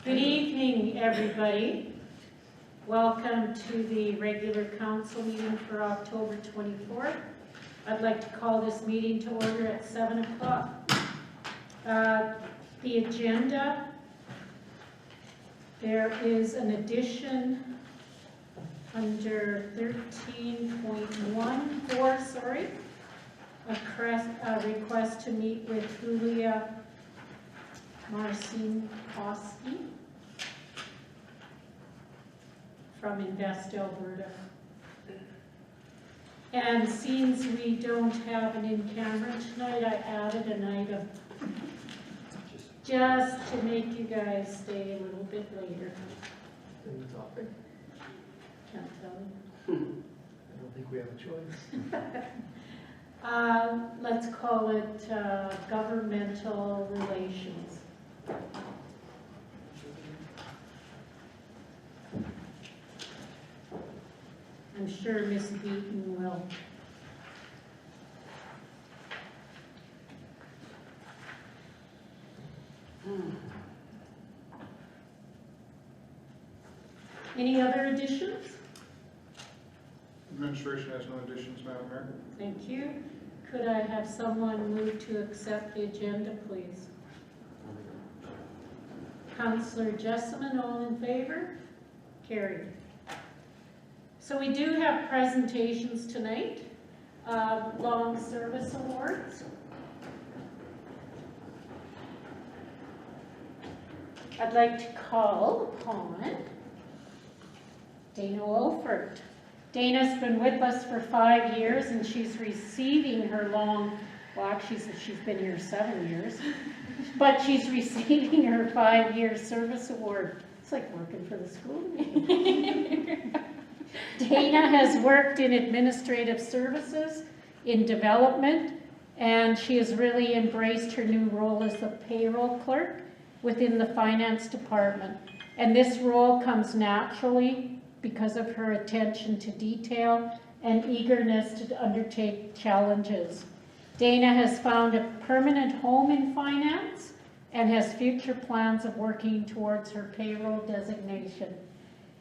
Good evening, everybody. Welcome to the regular council meeting for October 24th. I'd like to call this meeting to order at 7 o'clock. The agenda, there is an addition under 13.14, a request to meet with Julia Marcin-Koski from Invest Alberta. And since we don't have an in-camera tonight, I added an item just to make you guys stay a little bit later. Any topic? Can't tell you. I don't think we have a choice. Let's call it governmental relations. I'm sure Miss Beaton will. Any other additions? Administration has no additions, Madam Mayor. Thank you. Could I have someone move to accept the agenda, please? Councillor Jessamine, all in favor? Carried. So we do have presentations tonight, long service awards. I'd like to call upon Dana Wolfert. Dana's been with us for 5 years and she's receiving her well actually she's been here 7 years, but she's receiving her 5-year service award. It's like working for the school. Dana has worked in administrative services, in development, and she has really embraced her new role as the payroll clerk within the finance department. And this role comes naturally because of her attention to detail and eagerness to undertake challenges. Dana has found a permanent home in finance and has future plans of working towards her payroll designation.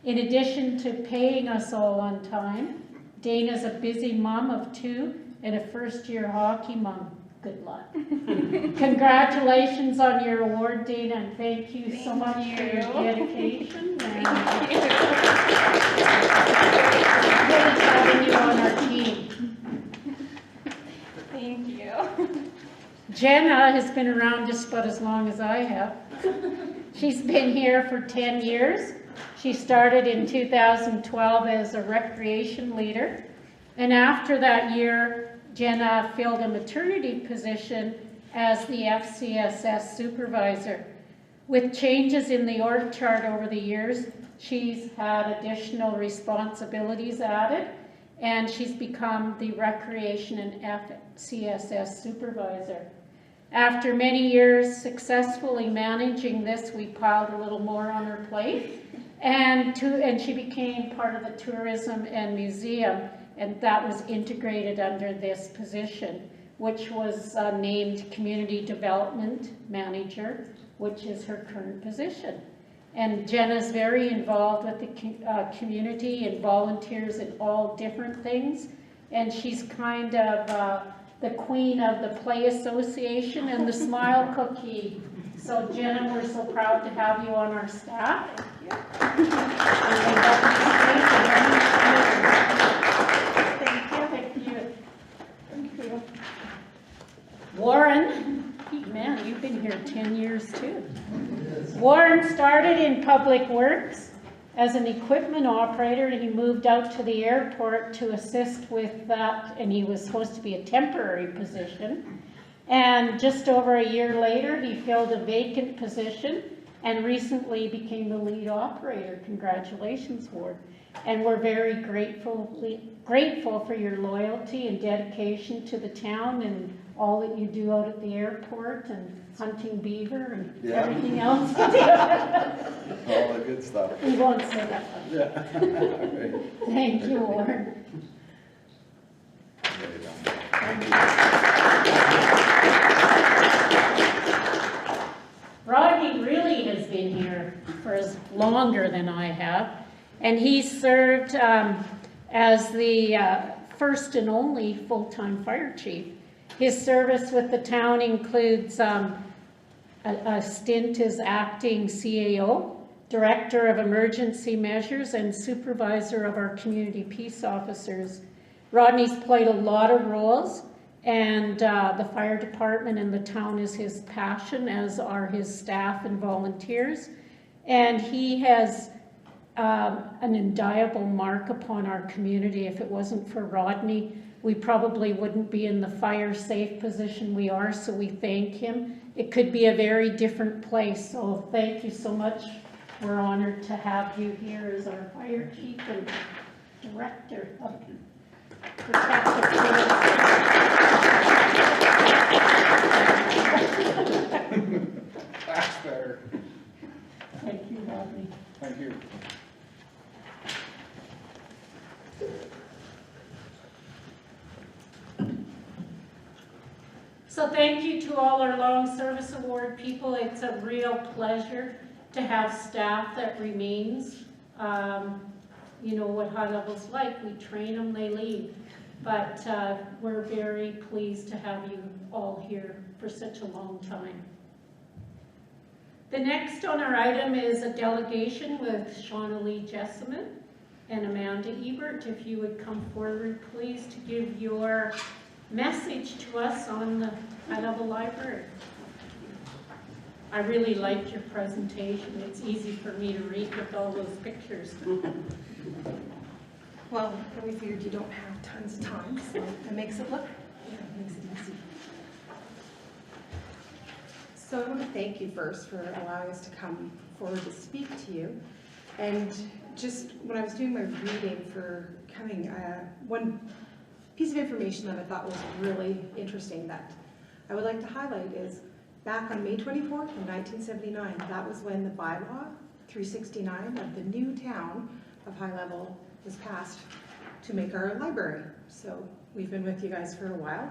In addition to paying us all on time, Dana's a busy mom of 2 and a first-year hockey mom. Good luck. Congratulations on your award, Dana, and thank you so much for your dedication. Thank you. Good having you on our team. Thank you. Jenna has been around just about as long as I have. She's been here for 10 years. She started in 2012 as a recreation leader, and after that year, Jenna filled a maternity position as the FCSS supervisor. With changes in the org chart over the years, she's had additional responsibilities added, and she's become the recreation and FCSS supervisor. After many years successfully managing this, we piled a little more on her plate, and she became part of the tourism and museum, and that was integrated under this position, which was named Community Development Manager, which is her current position. And Jenna's very involved with the community and volunteers in all different things, and she's kind of the queen of the Play Association and the Smile Cookie. So Jenna, we're so proud to have you on our staff. Warren, man, you've been here 10 years too. Warren started in Public Works as an equipment operator, and he moved out to the airport to assist with that, and he was supposed to be a temporary position. And just over a year later, he filled a vacant position and recently became the lead operator. Congratulations, Ward. And we're very grateful for your loyalty and dedication to the town and all that you do out at the airport and hunting beaver and everything else you do. All the good stuff. We won't say that. Yeah. Thank you, Warren. Rodney really has been here longer than I have. And he served as the first and only full-time fire chief. His service with the town includes a stint as acting CAO, Director of Emergency Measures, and Supervisor of our Community Peace Officers. Rodney's played a lot of roles, and the fire department and the town is his passion, as are his staff and volunteers. And he has an indelible mark upon our community. If it wasn't for Rodney, we probably wouldn't be in the fire safe position we are, so we thank him. It could be a very different place, so thank you so much. We're honored to have you here as our fire chief and director of protective services. That's better. Thank you, Rodney. Thank you. So thank you to all our long service award people. It's a real pleasure to have staff that remains. You know what high level's like. We train them, they leave. But we're very pleased to have you all here for such a long time. The next on our item is a delegation with Shauna Lee Jessamine and Amanda Ebert. If you would come forward, please, to give your message to us on the High Level Library. I really liked your presentation. It's easy for me to read with all those pictures. Well, we figured you don't have tons of time, so it makes it look, makes it easy. So I want to thank you first for allowing us to come forward to speak to you. And just when I was doing my reading for coming, one piece of information that I thought was really interesting that I would like to highlight is back on May 24th of 1979, that was when the bylaw 369 of the new town of High Level was passed to make our library. So we've been with you guys for a while.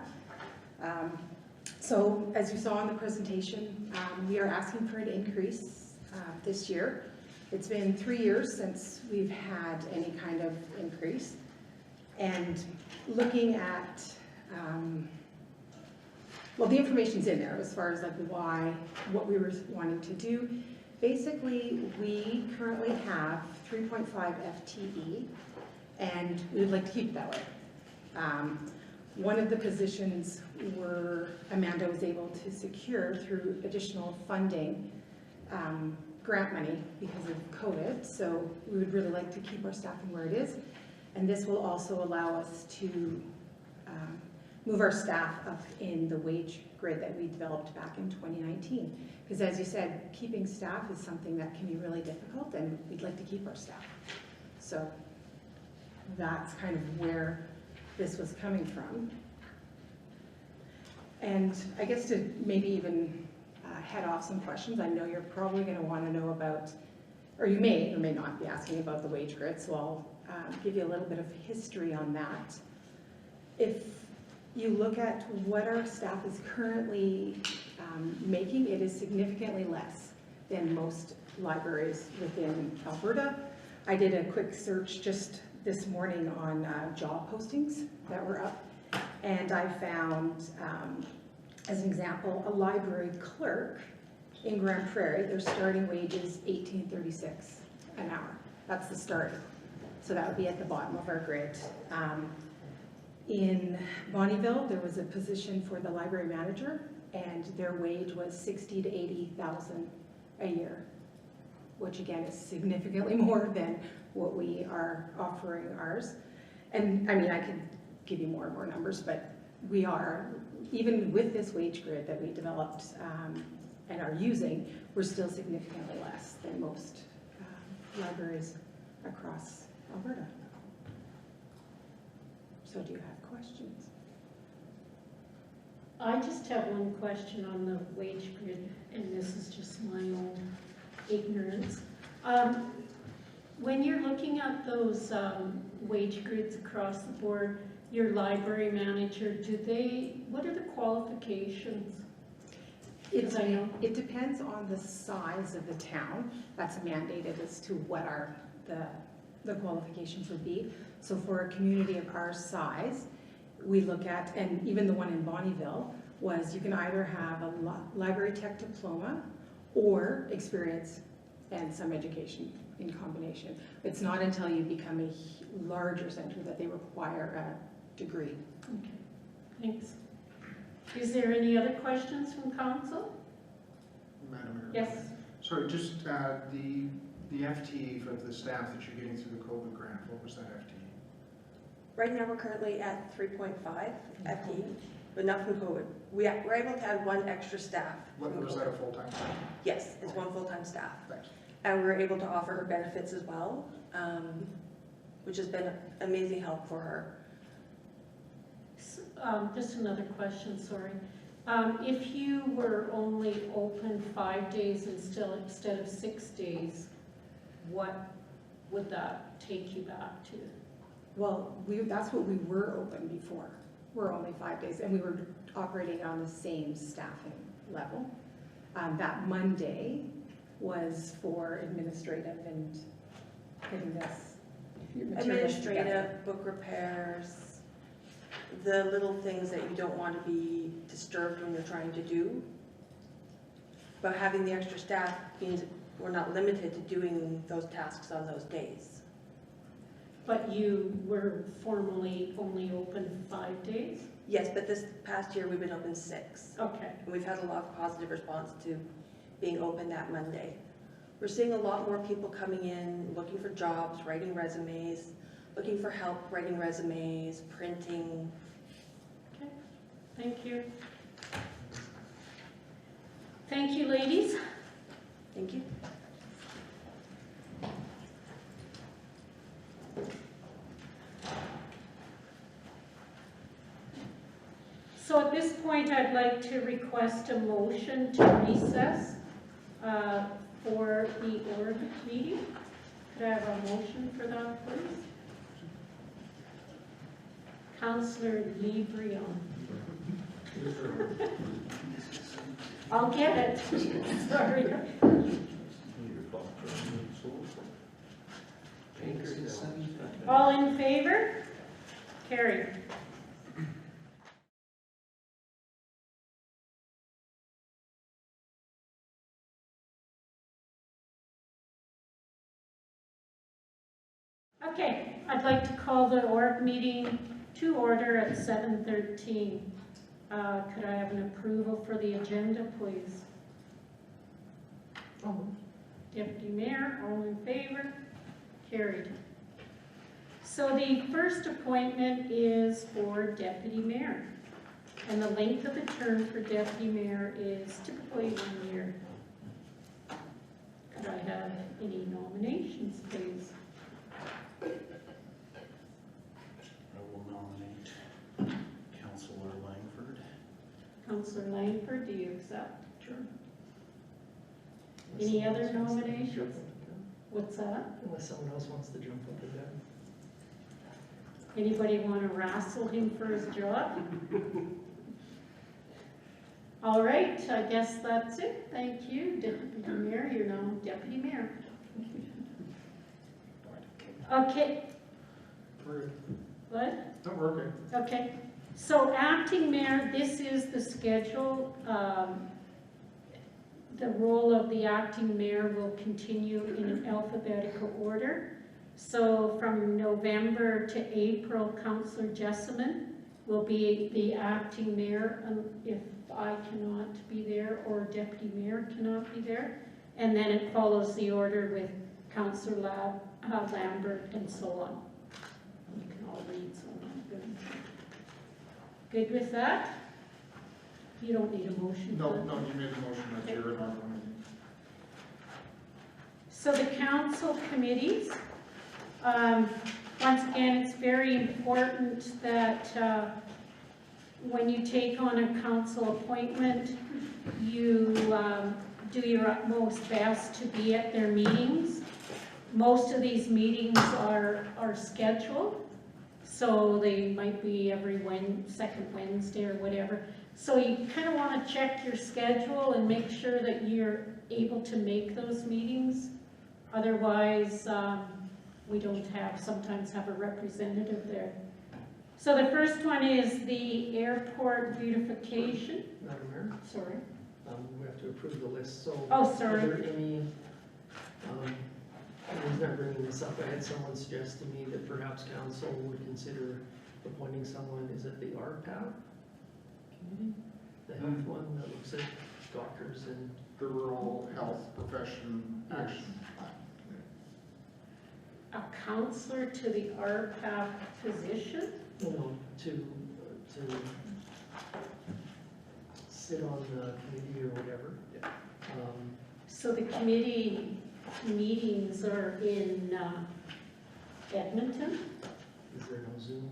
So as you saw in the presentation, we are asking for an increase this year. It's been 3 years since we've had any kind of increase. And looking at, well, the information's in there as far as like why, what we were wanting to do. Basically, we currently have 3.5 FTE, and we would like to keep it that way. One of the positions Amanda was able to secure through additional funding, grant money because of COVID, so we would really like to keep our staffing where it is. And this will also allow us to move our staff up in the wage grid that we developed back in 2019. Because as you said, keeping staff is something that can be really difficult, and we'd like to keep our staff. So that's kind of where this was coming from. And I guess to maybe even head off some questions, I know you're probably going to want to know about, or you may or may not be asking about the wage grid, so I'll give you a little bit of history on that. If you look at what our staff is currently making, it is significantly less than most libraries within Alberta. I did a quick search just this morning on job postings that were up, and I found, as an example, a library clerk in Grand Prairie, their starting wage is $18.36 an hour. That's the start. So that would be at the bottom of our grid. In Bonnyville, there was a position for the library manager, and their wage was $60,000 to $80,000 a year, which again is significantly more than what we are offering ours. And I mean, I could give you more and more numbers, but we are, even with this wage grid that we developed and are using, we're still significantly less than most libraries across Alberta. So do you have questions? I just have one question on the wage grid, and this is just my own ignorance. When you're looking at those wage grids across the board, your library manager, what are the qualifications? Because I know, It depends on the size of the town. That's mandated as to what the qualifications would be. So for a community of our size, we look at, and even the one in Bonnyville, was you can either have a library tech diploma or experience and some education in combination. It's not until you become a larger center that they require a degree. okay, thanks. Is there any other questions from council? Madam Mayor? Yes. Sorry, just the FTE for the staff that you're getting through the COVID grant, what was that FTE? Right now, we're currently at 3.5 FTE, but not from COVID. We're able to add one extra staff. What, from was that a COVID. full-time? Yes, it's one full-time staff. Thanks. And we're able to offer her benefits as well, which has been amazing help for her. Just another question, sorry. If you were only open 5 days instead of 6 days, what would that take you back to? Well, that's what we were open before. We're only 5 days, and we were operating on the same staffing level. That Monday was for administrative and getting this materials together. Administrative, book repairs, the little things that you don't want to be disturbed when you're trying to do. But having the extra staff means we're not limited to doing those tasks on those days. But you were formally only open 5 days? Yes, but this past year we've been open 6. Okay, And we've had a lot of positive response to being open that Monday. We're seeing a lot more people coming in, looking for jobs, writing resumes, looking for help writing resumes, printing. okay, thank you. Thank you, ladies. Thank you. So at this point, I'd like to request a motion to recess for the org meeting. Could I have a motion for that, please? Councillor Lee Brion. I'll get it. Sorry. All in favor? Carried. Okay, I'd like to call the org meeting to order at 7:13. Could I have an approval for the agenda, please? Deputy Mayor, all in favor? Carried. So the first appointment is for Deputy Mayor. And the length of the term for Deputy Mayor is typically 1 year. Could I have any nominations, please? I will nominate Councillor Langford. Councillor Langford, do you accept? Sure. Any other nominations? What's that? Unless someone else wants to jump up and down. Anybody want to wrestle him for his job? All right, I guess that's it. Thank you, Deputy Mayor. You're now Deputy Mayor. Okay, what? Not working. Okay, so acting mayor, this is the schedule. The role of the acting mayor will continue in an alphabetical order. So from November to April, Councillor Jessamine will be the acting mayor if I cannot be there or deputy mayor cannot be there. And then it follows the order with Councillor Lambert and so on. You can all read, so I'm good. Good with that? You don't need a motion. No, for that? no, you made the motion that you're in our meeting. So the council committees, once again, it's very important that when you take on a council appointment, you do your utmost best to be at their meetings. Most of these meetings are scheduled, so they might be every second Wednesday or whatever. So you kind of want to check your schedule and make sure that you're able to make those meetings. Otherwise, we don't sometimes have a representative there. So the first one is the airport beautification. Madam Mayor, Sorry. we have to approve the list, so. Oh, sorry. Are there any, the reason I'm bringing this up, I had someone suggest to me that perhaps council would consider appointing someone, is it the RPAP committee? The health one that looks at doctors and, The rural health profession action. A counselor to the RPAP position? you know, to sit on the committee or whatever. So the committee meetings are in Edmonton? Is there no Zoom?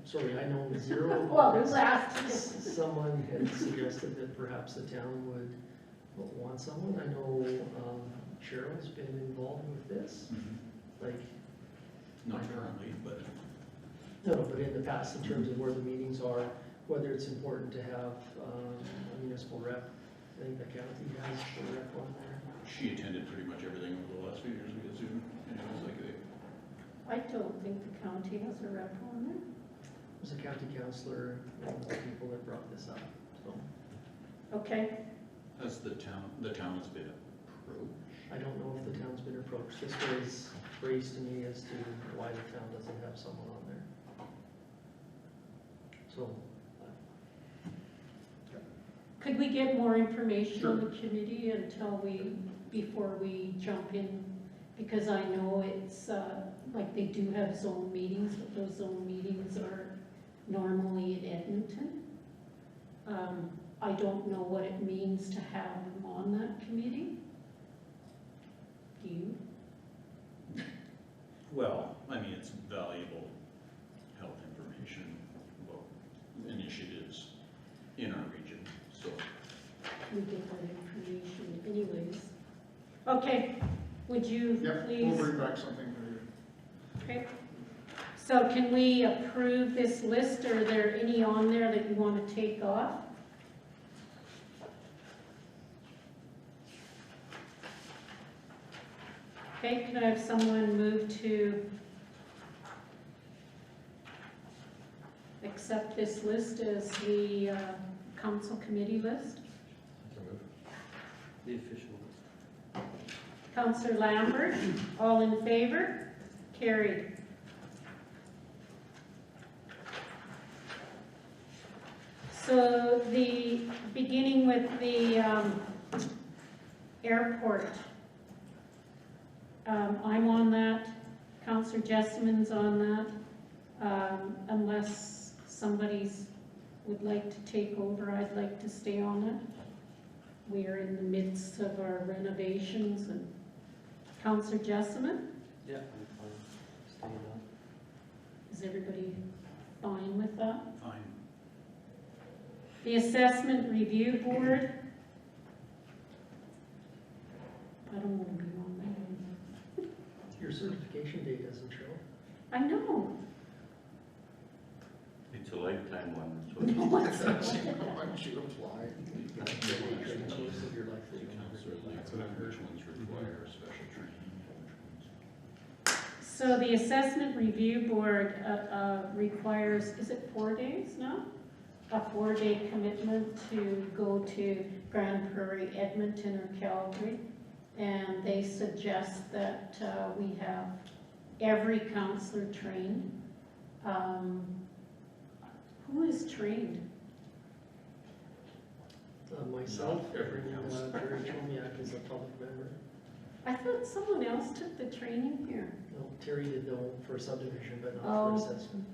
Sorry, I know zero. Well, who asked? Someone had suggested that perhaps the town would want someone. I know Cheryl's been involved with this, like, Not currently, but no, but in the past, in terms of where the meetings are, whether it's important to have a municipal rep. I think the county has a rep on there. she attended pretty much everything over the last few years we assume. And it was like I don't think the county has a rep on there. There's a county councillor, one of the people that brought this up, so Okay, has the town has been approached. I don't know if the town's been approached. This was raised to me as to why the town doesn't have someone on there. So, could we get more information on the committee before we jump in? Because I know it's, like they do have zone meetings, but those zone meetings are normally in Edmonton. I don't know what it means to have them on that committee. Do you? Well, I mean, it's valuable health information about initiatives in our region, so. We get that information anyways. Okay, would you Yep, please? we'll bring back something for you. Okay. So can we approve this list, or are there any on there that you want to take off? Okay, can I have someone move to accept this list as the council committee list? The official list. Councillor Lambert, all in favor? Carried. So beginning with the airport, I'm on that, Councillor Jessamyn's on that. Unless somebody would like to take over, I'd like to stay on it. We are in the midst of our renovations. And Councillor Jessamyn, Yeah, I'm fine. Staying on. is everybody fine with that? Fine. The Assessment Review Board. I don't want to be on that. your certification date doesn't show. I know. It's a lifetime one, Why don't you apply? During the course of your life that you can Councillor Lang, which ones require special training? So the Assessment Review Board requires, is it 4 days now? A 4-day commitment to go to Grand Prairie, Edmonton, or Calgary. And they suggest that we have every councillor trained. Who is trained? Myself, Not every and council. Jerry Chomiak is a public member. I thought someone else took the training here. No, Terry did though for subdivision, but not Oh. for assessment.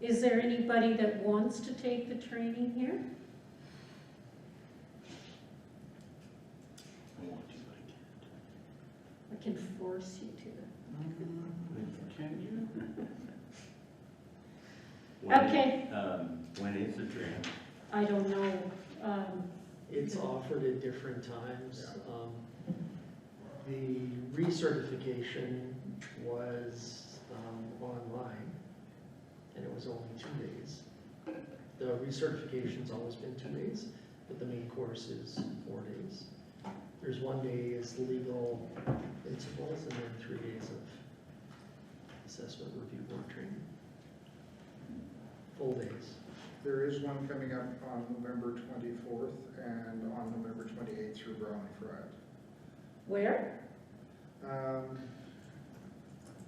Is there anybody that wants to take the training here? I want to, but I I can force you to. can't. Can you? Okay. When is the training? I don't know. It's offered at different times. The recertification was online, and it was only 2 days. The recertification's always been 2 days, but the main course is 4 days. There's 1 day is legal principles, and then 3 days of assessment review board training. Full days. There is one coming up on November 24th and on November 28th through Brown and Fred. Where?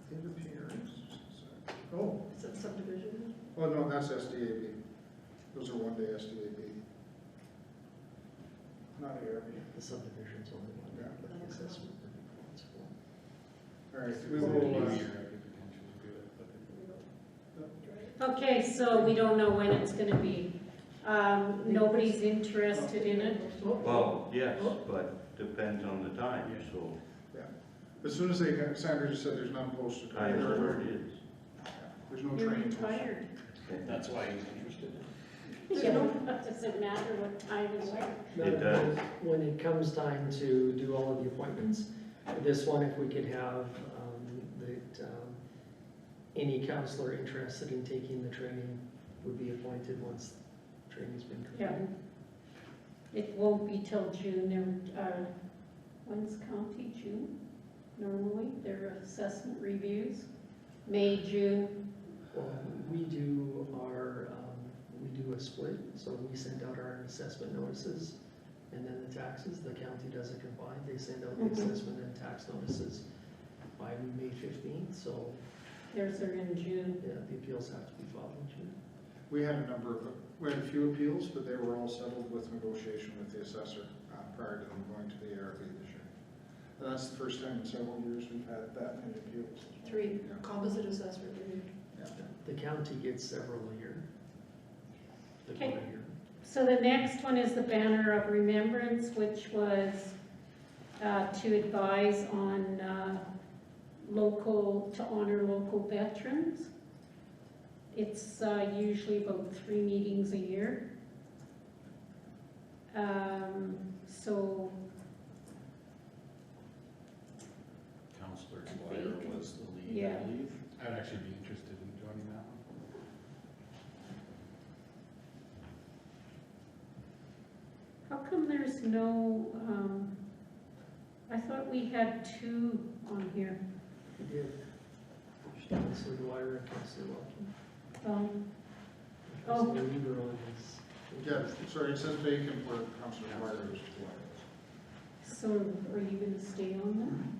It appears, oh, Is that subdivision? oh no, that's SDAB. Those are 1 day SDAB. Not ARB. The subdivision's only 1 day, but the assessment review board's 4. All right, we will, Okay, so we don't know when it's gonna be. Nobody's interested in it. Well, yes, but depends on the time, so as soon as they, Sandra just said there's none posted. I know where it is. There's no You're training posted. retired. That's why he's interested in it. Yeah, does it matter what time and where? It does. When it comes time to do all of the appointments, this one, if we could have, any counselor interested in taking the training would be appointed once training's been Yeah. completed. It won't be till June, when's county, June? Normally, their assessment reviews, May, June. Well, we do we do a split, so we send out our assessment notices, and then the taxes, the county does it combined, they send out the Mhm. assessment and tax notices by May 15th, so, Theirs are in June. yeah, the appeals have to be filed in June. We had a few appeals, but they were all settled with negotiation with the assessor prior to them going to the ARB this year. And that's the first time in several years we've had that many appeals. 3 Yeah. composite assessment review. The county gets several a year. The Okay. quarter year. So the next one is the Banner of Remembrance, which was to advise on to honor local veterans. It's usually about 3 meetings a year. So Counselor I Dwyer think. was the lead, Yeah. I believe. I'd actually be interested in joining that one. how come there's no, I thought we had 2 on here. We did. Counselor Dwyer and Counselor Welke. Oh. Counselor Lieberman is. Yeah, sorry, it says vacant where Councilor Dwyer is. So are you gonna stay on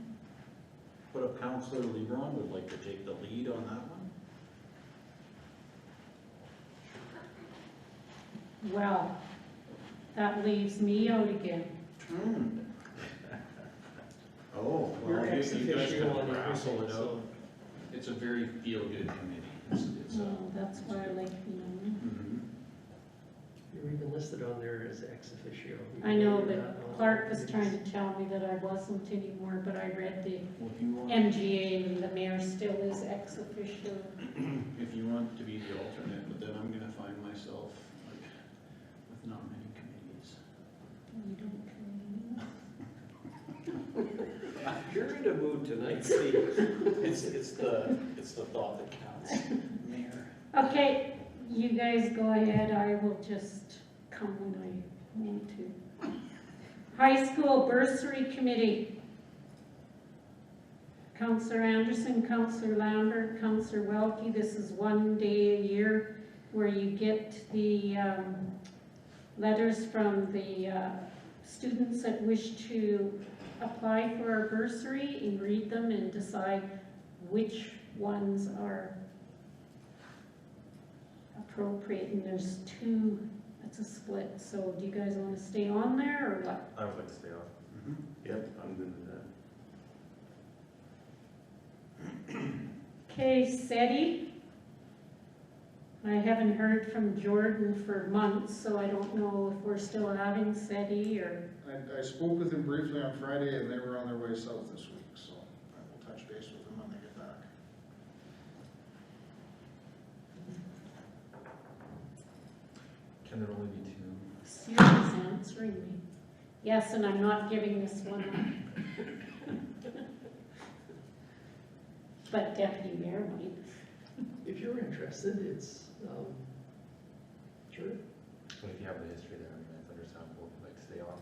But if Counselor Lebron would like to take the lead on that one? that? Well, that leaves me out again. Oh, You're well, ex you guys officio can on raffle everything, it so. out. It's a very feel-good committee. It's Oh, that's why I like being on mhm. You're even listed on there as ex officio. it. I know, You're but not on Clark was committees. trying to tell me that I wasn't anymore, but I read the Well, if you want, MGA and the mayor still is ex officio. if you want to be the alternate, but then I'm gonna find myself like with not many committees. You don't You're in a mood tonight, Steve. It's the thought that counts. Mayor. Okay, you guys go ahead, I will just come when I want to. High School Bursary Committee. Counselor Anderson, Counselor Lambert, Counselor Welke, this is 1 day a year where you get the letters from the students that wish to apply for our bursary and read them and decide which ones are appropriate, and there's 2, it's a split, so do you guys want to stay on there or what? I would like to stay on. Mhm. Yep, I'm good with that. Okay, SETI. I haven't heard from Jordan for months, so I don't know if we're still having SETI or, I spoke with him briefly on Friday and they were on their way south this week, so I will touch base with them when they get back. Can there only be 2? Siri's answering me. Yes, and I'm not giving this one up. But Deputy Mayor might. If you're interested, it's Sure. But if you have the history there, I mean, it's understandable, like, stay on.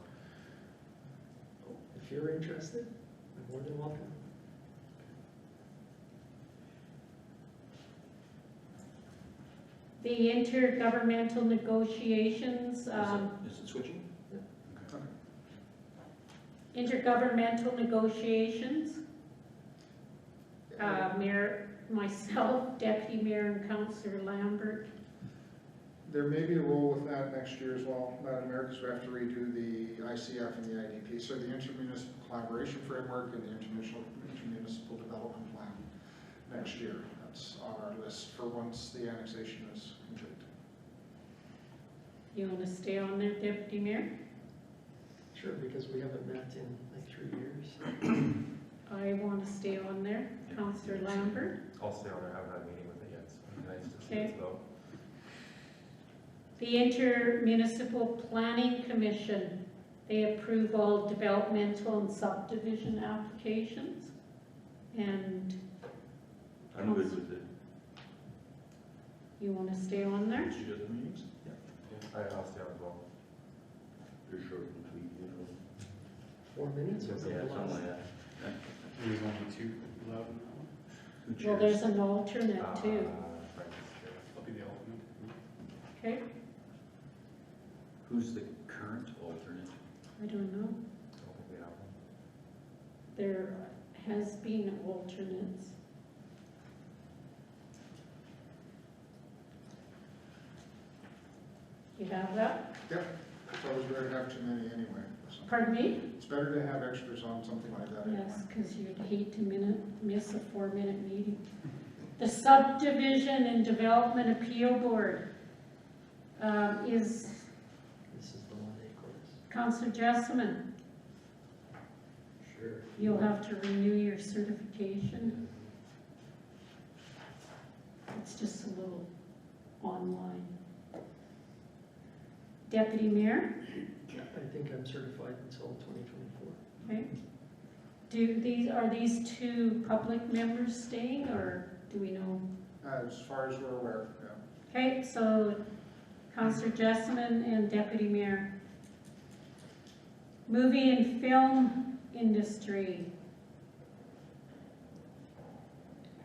If you're interested, I'm more than welcome. The intergovernmental negotiations, Is it switching? intergovernmental negotiations, Mayor, myself, Deputy Mayor and Councillor Lambert. There may be a role with that next year as well, Madam Mayor, because we have to redo the ICF and the IDP, so the intermunicipal collaboration framework and the intermunicipal development plan next year. That's on our list for once the annexation is complete. You want to stay on there, Deputy Mayor? Sure, because we haven't met in like 3 years. I want to stay on there. Councillor Lambert. I'll stay on there, I haven't had a meeting with it yet, so it'd be nice to see Okay. it though. The Intermunicipal Planning Commission, they approve all developmental and subdivision applications. And I'm good with it. you want to stay on there? Did you do the meetings? I'll stay on as well. They're short and sweet, you know. 4 minutes or Yeah, something something like that. There's only two allowed in that one? Who Well, chairs? there's an alternate too, Frank's chair. I'll be the alternate. okay? Who's the current alternate? I don't know. I don't think we have one. There has been alternates. You have that? Yep, it's always better to have too many anyway. So Pardon me? it's better to have extras on something like that anyway. Yes, because you'd hate to miss a 4-minute meeting. The Subdivision and Development Appeal Board is This is the one day course. Councillor Jessamine. Sure. You'll have to renew your certification. It's just a little online. Deputy Mayor, Yeah, I think I'm certified until 2024. okay. Are these two public members staying, or do we know? As far as we're aware, yeah. Okay, so Councillor Jessamine and Deputy Mayor. Movie and film industry.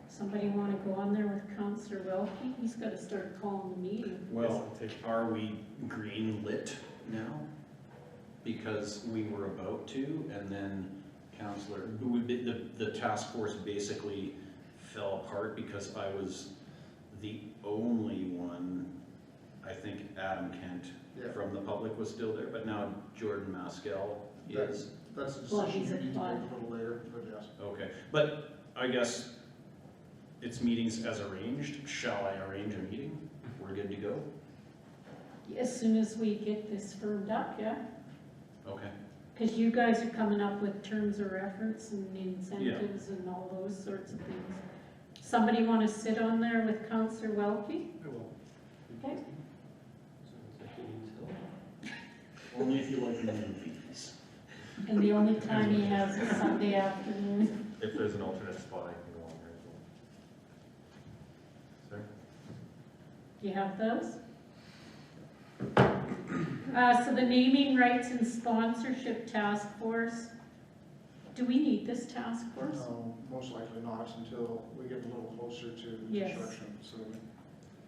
Somebody want to go on there with Councillor Welke? He's got to start calling the meeting. Well, are we green lit now? Because we were about to, and then Councillor, the task force basically fell apart because I was the only one, I think Adam Kent Yeah. from the public was still there, but now Jordan Maskell is, That's a Well, decision he's we at need to five. make a little later, but yes. okay. But I guess it's meetings as arranged. Shall I arrange a meeting? We're good to go? As soon as we get this firmed up, yeah? Okay. Because you guys are coming up with terms of reference and incentives and all those sorts of things. Somebody want to sit on there with Councillor Welke? I will. Okay. Sounds like it needs help. Only if you like movies. And the only time he has is Sunday afternoon. If there's an alternate spot, I can go on there as well. Sir? Do you have those? So the naming rights and sponsorship task force, do we need this task force? No, most likely not until we get a little closer to Yes. construction, so.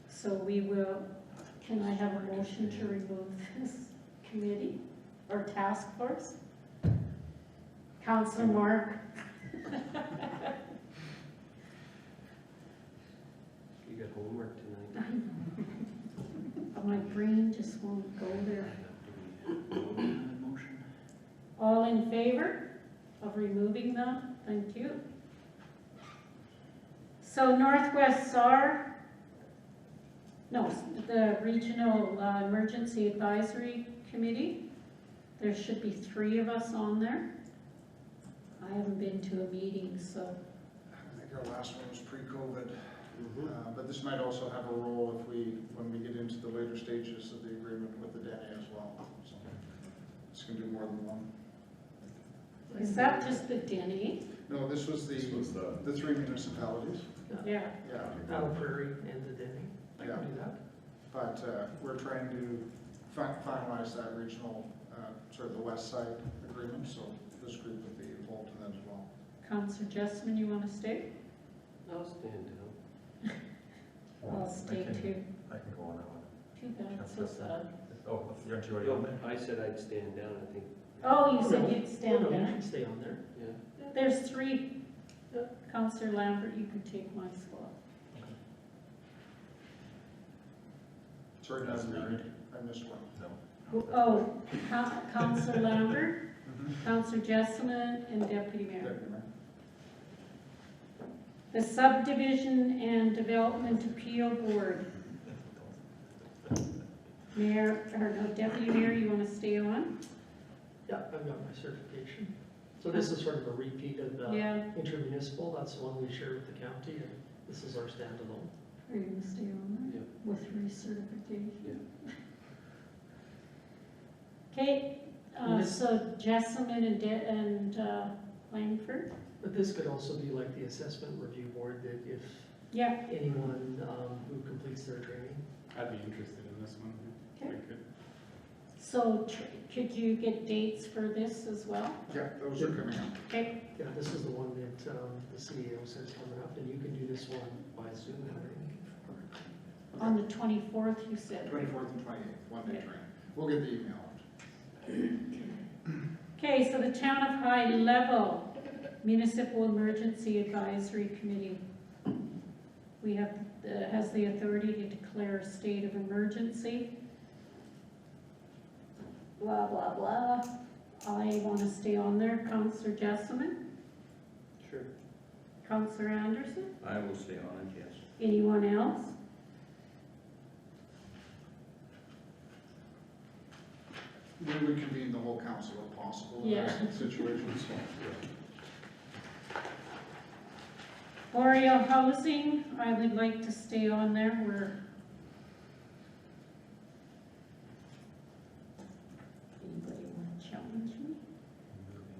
So we will, can I have a motion to remove this committee or task force? Councillor Mark? You got homework tonight. My brain just won't go there. Do we vote on that motion? All in favor of removing them? Thank you. So Northwest SAR, no, the Regional Emergency Advisory Committee, there should be 3 of us on there. I haven't been to a meeting, so, I think our last one was pre-COVID, but this might also have a role if when we get into the later stages of the agreement with the Dene as well. So this can do more than one. is that just the Denny? No, this was the 3 municipalities. Yeah. Yeah, Allen Prairie and the Denny. I can do that. but but we're trying to finalize that regional, sort of the west side agreement, so this group would be involved in that as well. Councillor Jessamine, you want to stay? I'll stand down. I'll stay too. I can go on that one. Too bad, so sad. Oh, aren't you already on there? I said I'd stand down, I think. Oh, you said you'd No, stand no, you down. can stay on there. Yeah. There's three. Councillor Lambert, you can take my spot. Sorry, That's I not- I missed one. No. Oh, Councillor Lambert, Councillor Jessamine, and Deputy Mayor. The Subdivision and Development Appeal Board. Mayor, or no, Deputy Mayor, you want to stay on? Yeah, I've got my certification. So this is sort of a repeat of the Yeah, intermunicipal, that's the one we share with the county, and this is our standalone. are you going to stay on there? Yeah. With recertification? Yeah. Okay, Miss- so Jessamine and Langford? But this could also be like the assessment review board, that if Yeah, anyone who completes their training. I'd be interested in this one. Okay. I could. so could you get dates for this as well? Yeah, those are coming up. Okay, Yeah, this is the one that the CEO says coming up, and you can do this one by Zoom, I think. on the 24th, you said. 24th and 28th, one-day Yeah. training. We'll get the email out. Okay, so the Town of High Level Municipal Emergency Advisory Committee. We have, has the authority to declare a state of emergency. Blah, blah, blah. I want to stay on there. Councillor Jessamine? Sure. Councillor Anderson? I will stay on it, yes. Anyone else? We would convene the whole council if possible in Yeah. that situation, so. Boreal Housing, I would like to stay on there. Anybody want to challenge me?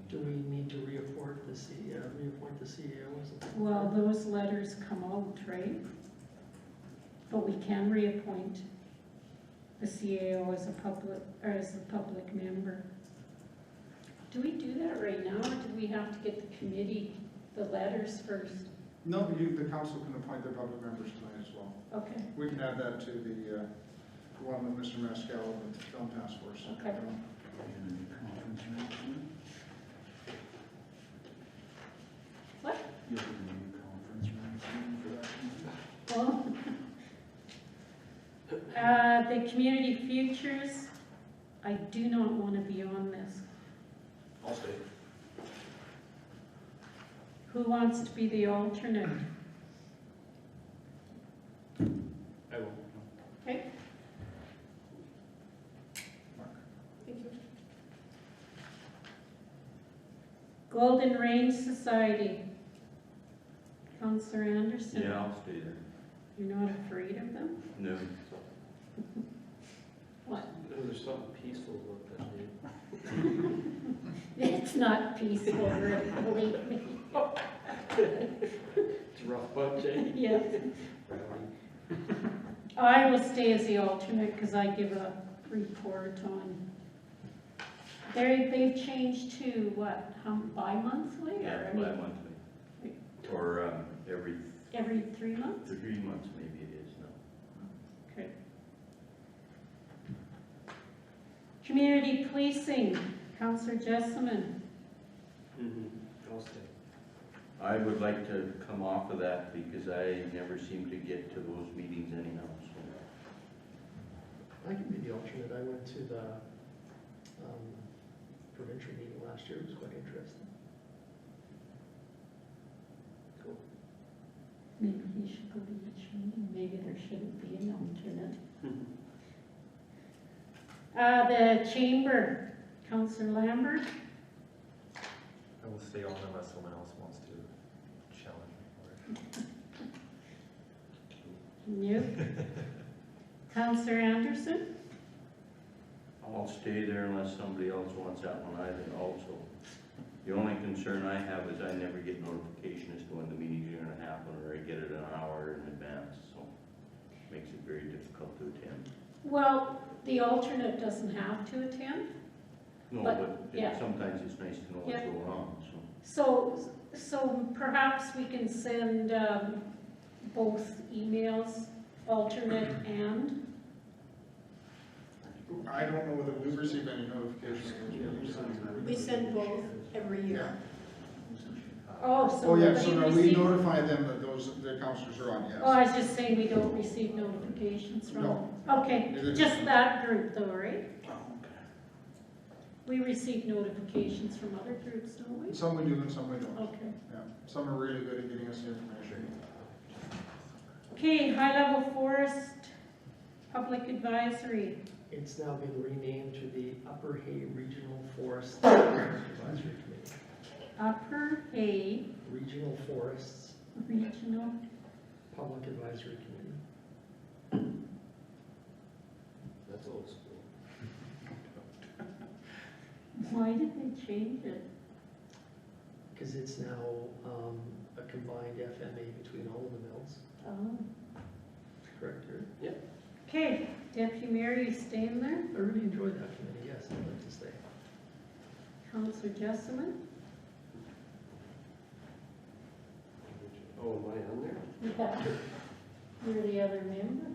Do we need to reappoint the CEO as a? Well, those letters come out, right? But we can reappoint the CAO as a public member. Do we do that right now, or do we have to get the committee, the letters first? No, the council can appoint their public members tonight as well. Okay, We can add that to the one with Mr. Mascal with the film task force. Okay. what? You have a new conference room for that? Well, the Community Futures, I do not want to be on this. I'll stay. Who wants to be the alternate? I will. Okay, Thank you. Golden Range Society. Councillor Anderson? Yeah, I'll stay there. You're not afraid of them? No. What? There's something peaceful about that name. It's not peaceful, really, believe me. It's a rough bunch, eh? Yes. I will stay as the alternate because I give a report on, they've changed to what, bi-monthly? Yeah, Or, I mean, bi-monthly. Or every 3 months? 3 months maybe it is now. Okay. Community Policing, Councillor Jessamine. I'll stay. I would like to come off of that because I never seem to get to those meetings anyhow, so. I can be the alternate, I went to the provincial meeting last year, it was quite interesting. Cool. Maybe he should go to each meeting, maybe there shouldn't be an alternate. The Chamber, Councillor Lambert. I will stay on unless someone else wants to challenge me for it. Nope. Councillor Anderson? I'll stay there unless somebody else wants that one either also. The only concern I have is I never get notification as to when the meetings are gonna happen, or I get it an hour in advance, so makes it very difficult to attend. Well, the alternate doesn't have to attend. No, But, but yeah. sometimes it's nice to know what's Yeah. going on, so. So perhaps we can send both emails, alternate and, I don't know whether we've received any notifications of those meetings. We send both every year. oh, so. Oh, yeah, nobody so now we received- notify them that the counselors are on, Oh, I yes. was just saying we don't receive notifications from. No. Okay, Neither do just we. that group though, right? Oh, okay. We receive notifications from other groups, don't we? Some we do and some we don't. Okay. Yeah, some are really good at getting us the information. Okay, high level forest, public advisory. It's now been renamed to the Upper Hay Regional Forest Advisory Committee. Upper Hay Regional Forests Regional, Public Advisory Committee. That's old school. why did they change it? Because it's now a combined FMA between all of the mills, Oh. correct, Eric? Okay, Deputy Mayor, you staying there? I really enjoyed that committee, yes, I'd like to stay. Councillor Jessamine? Oh, am I on there? Yeah. You're the other member?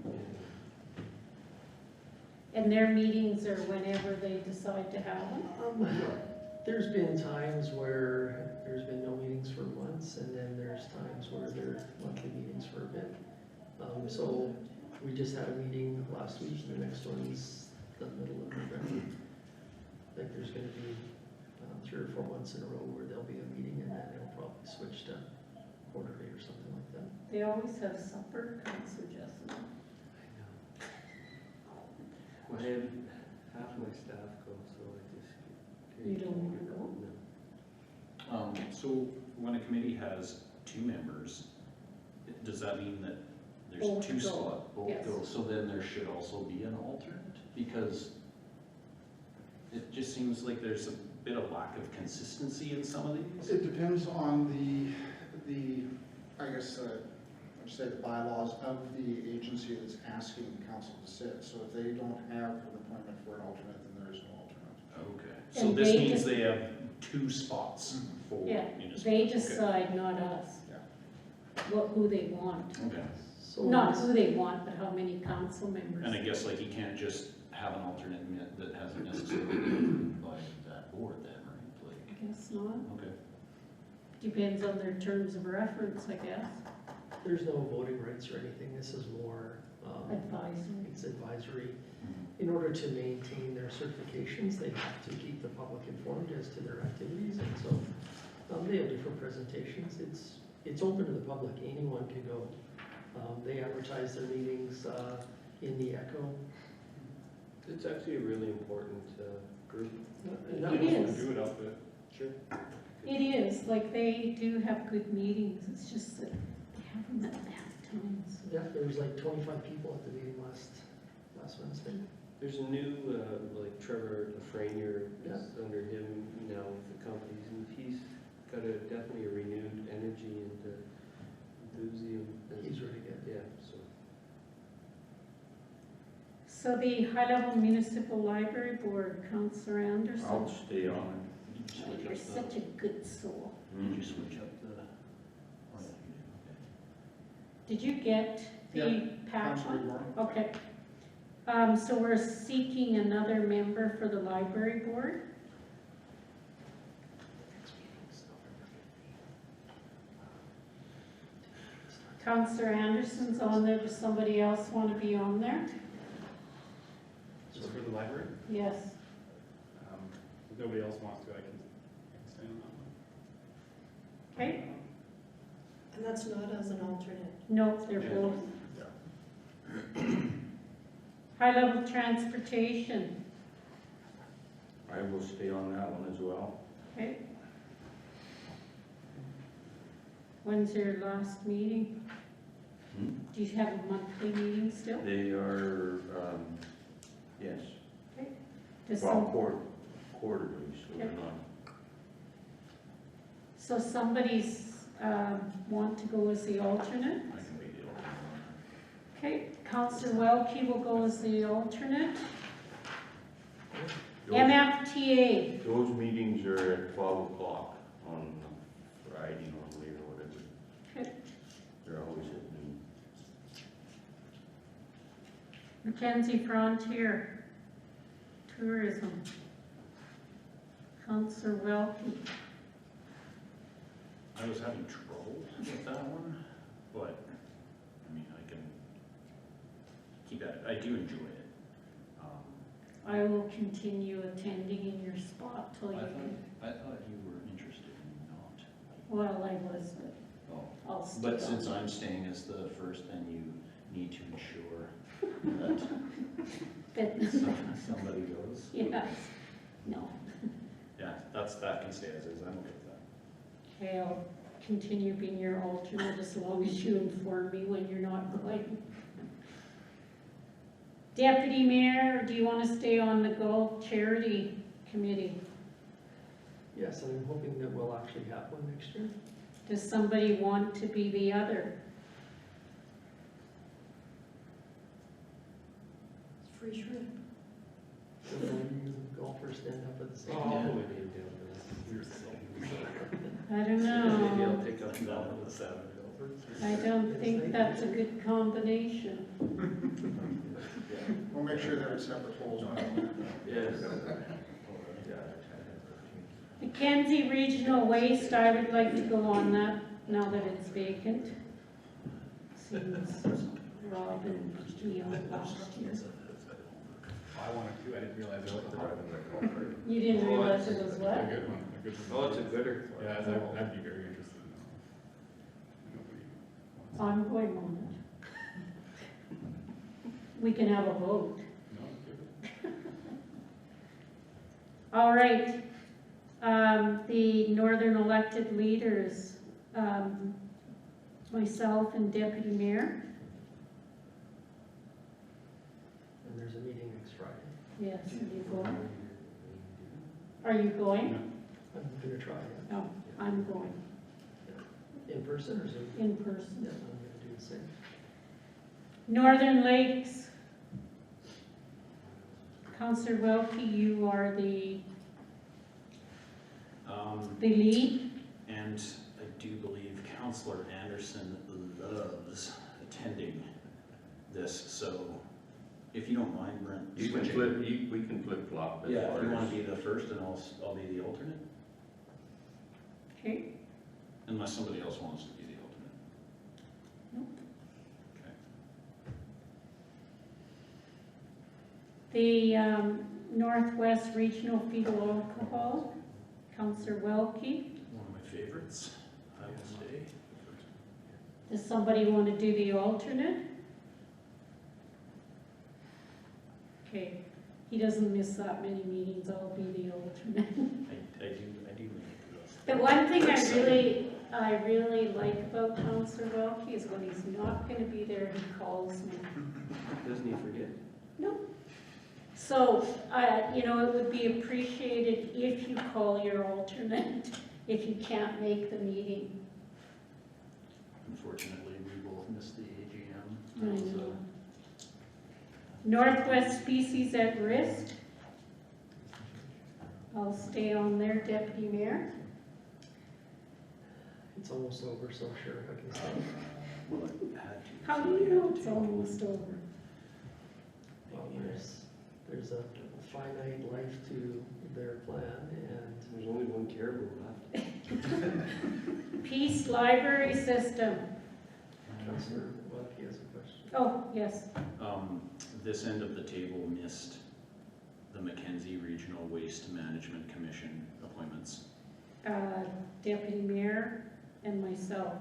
And their meetings are whenever they decide to have them? There's been times where there's been no meetings for months, and then there's times where there are monthly meetings for a bit. So we just had a meeting last week, and the next one's the middle of November. I think there's gonna be 3 or 4 months in a row where there'll be a meeting, and then it'll probably switch to quarterly or something like that. They always have supper, Councillor Jessamine. I have half my staff go, so I just. You don't wanna go? No. So when a committee has 2 members, does that mean that there's Both 2 go, spots? Both yes. go, so then there should also be an alternate? Because it just seems like there's a bit of lack of consistency in some of these. It depends on the, I guess, I'd say the bylaws of the agency that's asking the council to sit. So if they don't have an appointment for an alternate, then there is no alternate. Okay, so And this they means just- they have 2 spots for Yeah, municipal. they Okay. decide, not us. Who they want. Okay, So Not this- who they want, but how many council members. and I guess like you can't just have an alternate that hasn't necessarily been by that board then, right? I guess not. Like, okay. Depends on their terms of reference, I guess. There's no voting rights or anything, this is more, Advisory. it's advisory. In order to maintain their certifications, they have to keep the public informed as to their activities, and so they have different presentations. It's open to the public, anyone can go. They advertise their meetings in the Echo. It's actually a really important group. And that It was- is. Do it out there. Sure. It is, like, they do have good meetings, it's just that they have them at bad times. Yeah, there was like 25 people at the meeting last Wednesday. There's a new, like Trevor Lafreniere is under him now with the companies, and he's got definitely a renewed energy and enthusiasm. He's really good. Yeah, so. So the high-level municipal library board, Councillor Anderson. I'll stay on Did you switch You're up such a good soul. it. Did you switch up the? Oh, yeah, you Did you get the pack Councilor one? Warren? Okay. So we're seeking another member for the library board. Councillor Anderson's on there. Does somebody else want to be on there? Just for the library? Yes. If nobody else wants to, I can stay on that one. Okay. And that's not as an alternate. No, they're Yeah. both. High-level transportation. I will stay on that one as well. Okay. When's your last meeting? Hmm? Do you have a monthly meeting still? They are, yes, Does well, some, quarterly, so they're Okay. not. so somebody's, want to go as the alternate? I can be the alternate. Okay, Counselor Welke will go as the alternate. Those- MFTA, Those meetings are at 12 o'clock on Friday normally or whatever. Okay. They're always at noon. Mackenzie Frontier, Tourism. Counselor Welke. I was having trouble with that one, but, I mean, I can keep at it. I do enjoy it. I will continue attending in your spot till you can, I thought you were interested in not. well, I was, but Oh. I'll stay But on. since I'm staying as the first, then you need to ensure that But, somebody goes. yes, no. Yeah, that can stay as is. I'm okay with that. Okay, I'll continue being your alternate as long as you inform me when you're not going. Deputy Mayor, do you want to stay on the Gulf Charity Committee? Yes, and I'm hoping that we'll actually have one next year. Does somebody want to be the other? It's free shrimp. So when you golfers stand up at the same Oh, time. we need to do this. I don't Maybe I'll know. take up that on the Saturday. I don't think that's a good combination. We'll make sure they're in separate holes. Yes. Mackenzie Regional Waste, I would like to go on that now that it's vacant. Since Rob and Keon last year. I wanted to, I didn't realize it was a hot one. You didn't realize it was A what? good one, a good one. Oh, it's a gooder. Yeah, I'd be very interested in that. Nobody wants I'm going on it. We can have a vote. it. No, give it. All right. The Northern elected leaders, myself and Deputy Mayor. And there's a meeting next Friday. Yes, are you going? Are you going? I'm gonna try it. No, I'm going In person or Zoom? in person. Yeah, I'm gonna do the same. Northern Lakes. Counselor Welke, you are the lead. And I do believe Councillor Anderson loves attending this, so if you don't mind, Brent. You can switching. flip, we can flip flop. as Yeah, far if you want as- to be the first, and I'll be the alternate, Okay. unless somebody else wants to be the alternate. Nope. Okay. The Northwest Regional Fetal Alcohol, Counselor Welke. One of my favorites. I will stay. Does somebody want to do the alternate? Okay, he doesn't miss that many meetings, I'll be the alternate. I do like this. The one thing I really like about Counselor Welke is when he's not gonna be there, he calls me. Doesn't he forget? No. So, you know, it would be appreciated if you call your alternate, if you can't make the meeting. Unfortunately, we both missed the AGM. I so- know. Northwest Species at Risk. I'll stay on there, Deputy Mayor. It's almost over, so sure, I can stay. Well, I had to, How so do I you had know to. it's almost over? Well, there's a finite life to their plan, and There's only one caribou left. Peace Library System. Councillor Welke has a question. Oh, yes. This end of the table missed the Mackenzie Regional Waste Management Commission appointments. Deputy Mayor and myself.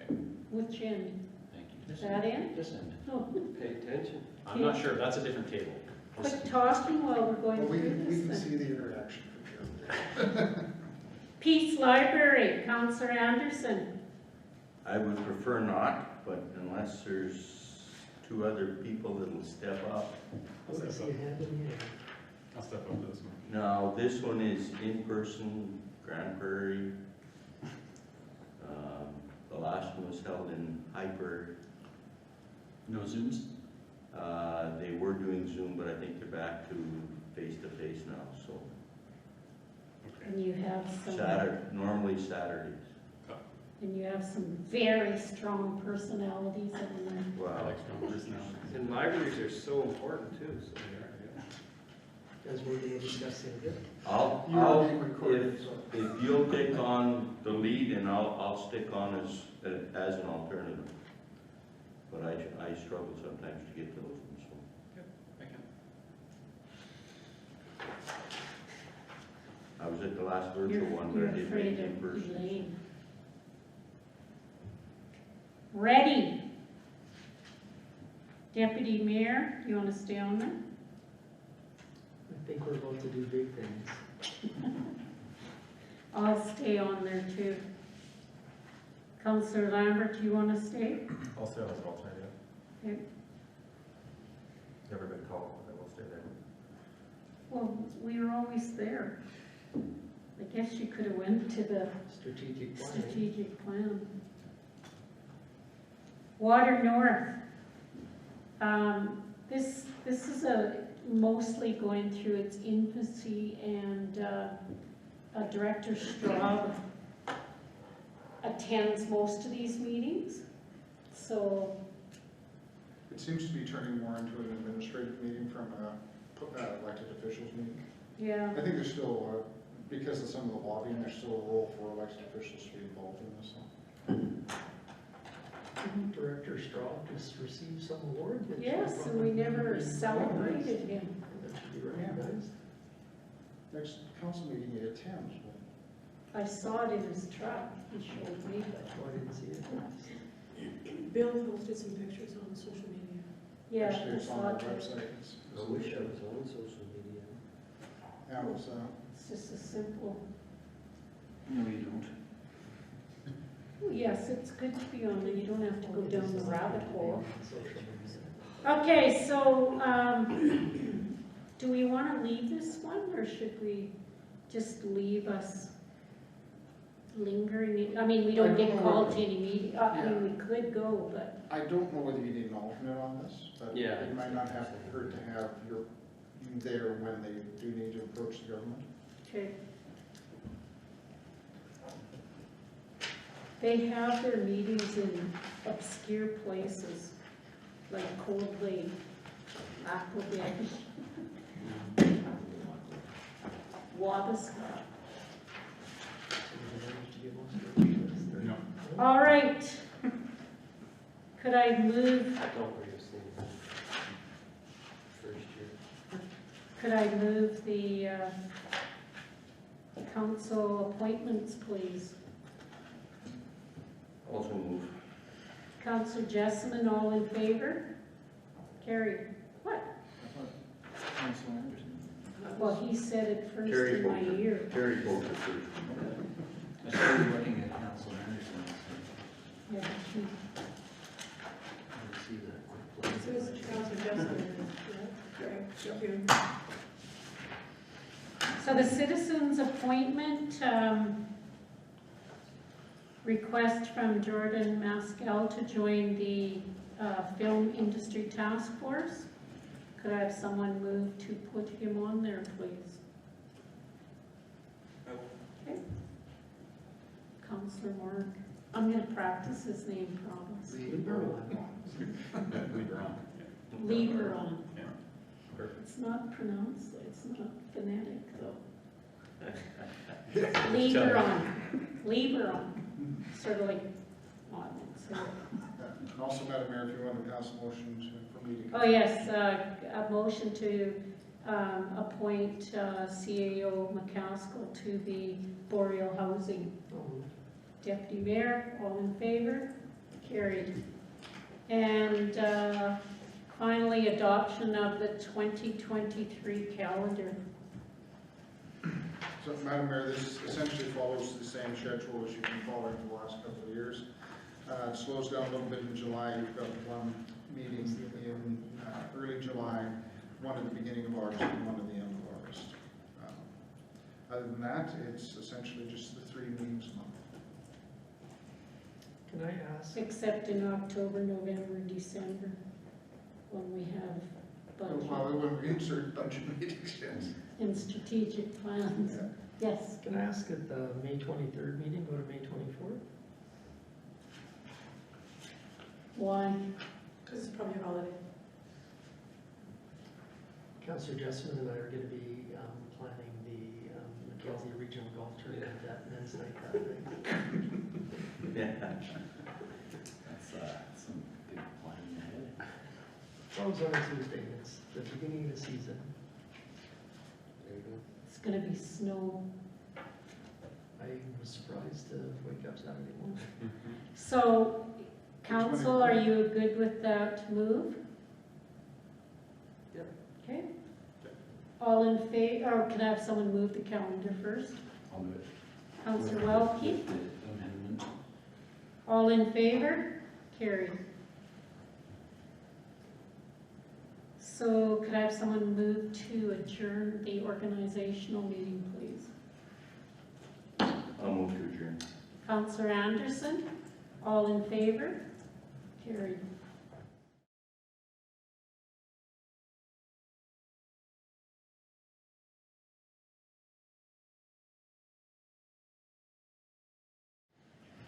Okay, Which end? thank you. That in? This end. Oh, Pay attention. I'm not sure, that's a different table. quit talking while we're going Well, we through can this then. see the interaction from here. Peace Library, Counselor Anderson. I would prefer not, but unless there's two other people that'll step up. I want to see a hand in the air. I'll step up to this one. Now, this one is in person, Grand Prairie. The last one was held in High Prairie. No Zooms? They were doing Zoom, but I think they're back to face-to-face now, so. And you have some, Normally Saturdays. and you have some very strong personalities in there. I Wow. like strong personalities. And libraries are so important too, so. As we're discussing it. You're being recorded, so. If you'll take on the lead, and I'll stick on as an alternative. But I struggle sometimes to get those, ones, so. I can. I was at the last virtual You're one, but you're I did afraid make it in of person. Elaine. Ready? Deputy Mayor, you want to stay on there? I think we're about to do big things. I'll stay on there too. Councillor Lambert, do you want to stay? I'll stay on as an alternative. Okay. Never been called, but I will stay there. Well, we were always there. I guess you could have went to the Strategic planning. strategic plan. Water North. This is mostly going through its infancy, and Director Straub attends most of these meetings. So, It seems to be turning more into an administrative meeting from a elected officials meeting. yeah, I think there's still, because of some of the lobbying, there's still a role for elected officials to be involved in this. So. Director Straub just received some award. that yes, should and we probably never be celebrated him. That should be recognized. Next council meeting he attends. I saw it in his truck, he showed me, but, Oh, I didn't see it. Bill posted some pictures on social media. yeah, Actually, I it's on saw our it. website. It's, I wish I was on social media. yeah, it was, It's just a simple, No, you don't. oh, yes, it's good to be on there, you don't have to go down the rabbit hole. Social media. Okay, so, do we want to leave this one, or should we just leave us lingering? I mean, we don't get called to any meeting, I mean, we could go, but, I don't know whether you need an alternate on this, but Yeah. it might not have hurt to have you there when they do need to approach the government. okay. They have their meetings in obscure places, like Cold Lake, Aquabeach, Wabasca. No. All right. Could I move, I don't really think first year. could I move the council appointments, please? Also move. Councillor Jessamine, all in favor? Carried. What? Council Anderson. Well, he said it first Terry in my Bolger. ear. Terry Bolger first. I started looking at Council Anderson, Yeah, he- I see that. So it's Councilor Justin, correct? Thank you. So the citizens appointment, request from Jordan Maskell to join the Film Industry Task Force. Could I have someone move to put him on there, please? Okay. Councillor Mark. I'm gonna practice his name, promise. Lieberon. Yeah. Perfect. It's not pronounced, it's not phonetic though. Lieberon, sort of like, oh, I won't say it. And also, Madam Mayor, if you want to pass a motion for me to. Oh, yes, a motion to appoint CAO McCaskill to the Boreal Housing. Deputy Mayor, all in favor? Carried. And finally, adoption of the 2023 calendar. So, Madam Mayor, this essentially follows the same schedule as you've been following for the last couple of years. It slows down a little bit in July. You've got one meeting in early July, one at the beginning of August, and one at the end of August. Other than that, it's essentially just the 3 meetings a month. Can I ask, Except in October, November, December. when we have Well, budget when we insert budget meetings, yes. and strategic plans. Yeah. Yes, Can I ask at the May 23rd meeting, go to May 24th? why? Because it's probably a holiday. Councillor Jessman and I are gonna be planning the Mackenzie Regional Golf Tournament at men's night that night. Yeah. That's, some big planning ahead. It's always on a Tuesday, it's the beginning of the season. There you go. It's gonna be snow. I was surprised to wake up Saturday morning. So, council, are you good with that move? Yep. Okay. All in favor, or can I have someone move the calendar first? I'll do it. Councillor Welke, The amendment. all in favor? Carried. So could I have someone move to adjourn the organizational meeting, please? I'll move to adjourn. Councillor Anderson, all in favor? Carried.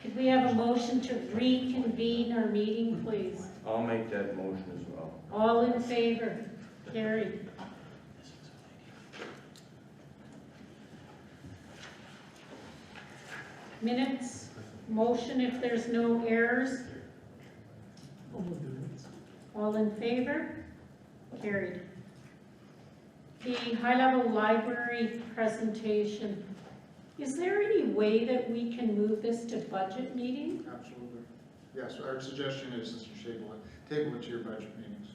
Could we have a motion to reconvene our meeting, please? I'll make that motion as well. All in favor? Carried. Minutes, motion if there's no errors. I'll move the minutes. All in favor? Carried. The high-level library presentation. Is there any way that we can move this to budget meeting? Absolutely. Yes, our suggestion is that you table it to your budget meetings,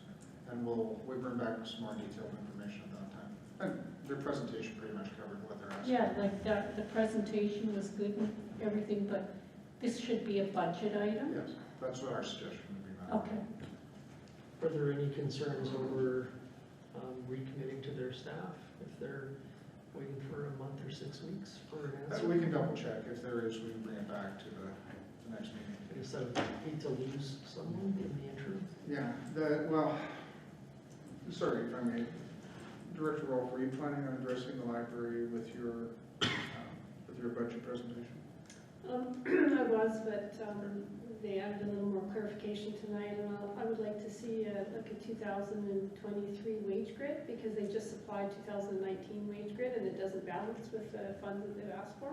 and we'll bring back some more detailed information at that time. And their presentation pretty much covered what they're asking. Yeah, like the presentation was good and everything, but this should be a budget item? Yes, that's what our suggestion would be. Madam. Okay. Are there any concerns over recommitting to their staff if they're waiting for a month or 6 weeks for an answer? We can double check. If there is, we can bring it back to the next meeting. I guess I would hate to lose someone in the interim. Yeah, sorry if I may. Director Rolfe, were you planning on addressing the library with your budget presentation? I was, but they added a little more clarification tonight, and I would like to see like a 2023 wage grid, because they just supplied 2019 wage grid, and it doesn't balance with the funds that they've asked for.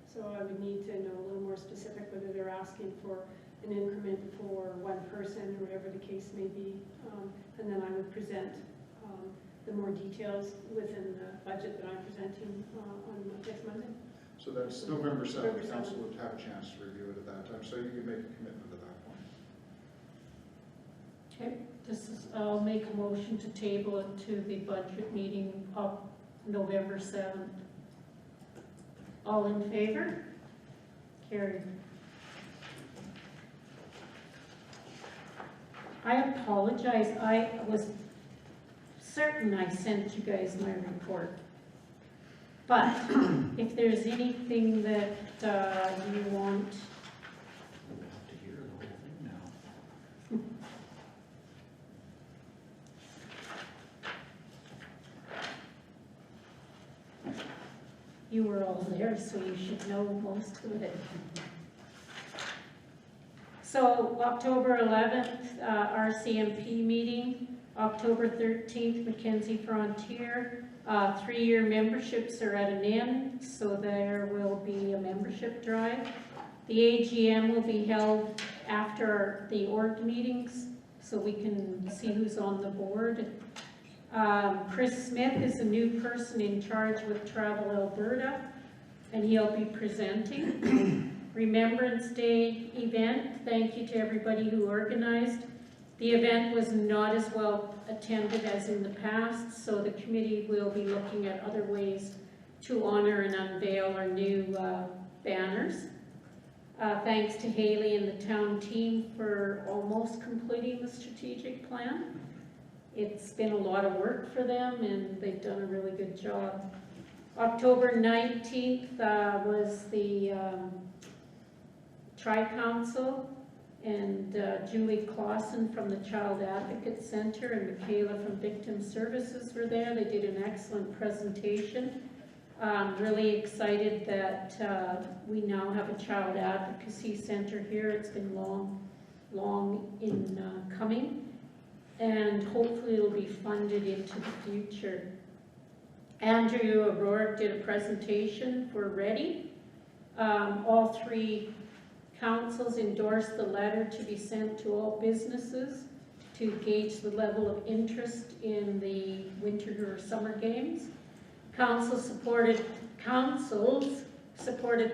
So I would need to know a little more specific whether they're asking for an increment for one person or whatever the case may be, and then I would present the more details within the budget that I'm presenting on next Monday. So that's November 7th. November 7th. Council would have a chance to review it at that time, so you can make a commitment at that point. Okay, I'll make a motion to table it to the budget meeting of November 7th. All in favor? Carried. I apologize, I was certain I sent you guys my report. But if there's anything that you want, We'll have to hear the whole thing now. you were all there, so you should know most of it. So October 11th, RCMP meeting, October 13th, Mackenzie Frontier. 3-year memberships are at an end, so there will be a membership drive. The AGM will be held after the org meetings, so we can see who's on the board. Chris Smith is a new person in charge with Travel Alberta, and he'll be presenting. Remembrance Day event, thank you to everybody who organized. The event was not as well attended as in the past, so the committee will be looking at other ways to honor and unveil our new banners. Thanks to Haley and the town team for almost completing the strategic plan. It's been a lot of work for them, and they've done a really good job. October 19th was the Tri-Council, And Julie Clausen from the Child Advocate Center and Michaela from Victim Services were there. They did an excellent presentation. Really excited that we now have a Child Advocacy Center here. It's been long in coming, and hopefully it'll be funded into the future. Andrew O'Rourke did a presentation for Ready. All three councils endorsed the letter to be sent to all businesses to gauge the level of interest in the winter or summer games. Councils supported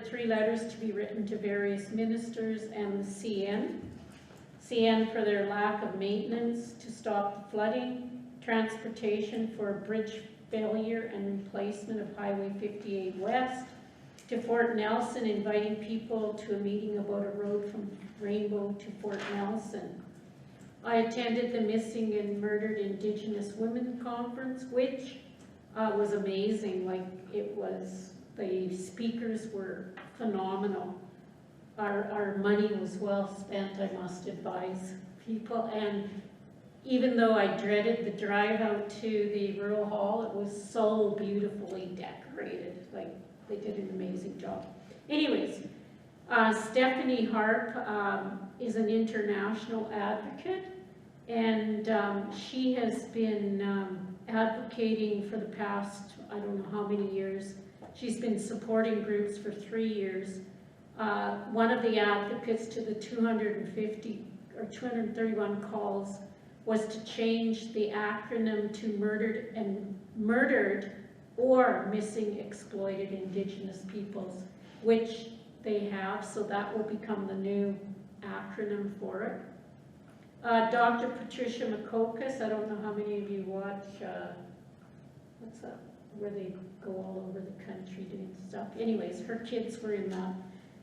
3 letters to be written to various ministers and the CN for their lack of maintenance to stop the flooding, transportation for bridge failure and replacement of Highway 58 West, to Fort Nelson inviting people to a meeting about a road from Rainbow to Fort Nelson. I attended the Missing and Murdered Indigenous Women Conference, which was amazing. The speakers were phenomenal. Our money was well spent, I must advise people. And even though I dreaded the drive out to the Rural Hall, it was so beautifully decorated. They did an amazing job. Anyways, Stephanie Harp is an international advocate, and she has been advocating for the past, I don't know how many years. She's been supporting groups for 3 years. One of the advocates to the 250 or 231 calls was to change the acronym to murdered or missing exploited Indigenous peoples, which they have, so that will become the new acronym for it. Dr. Patricia Makokis, I don't know how many of you watch, what's that, where they go all over the country doing stuff. Anyways, her kids were in that.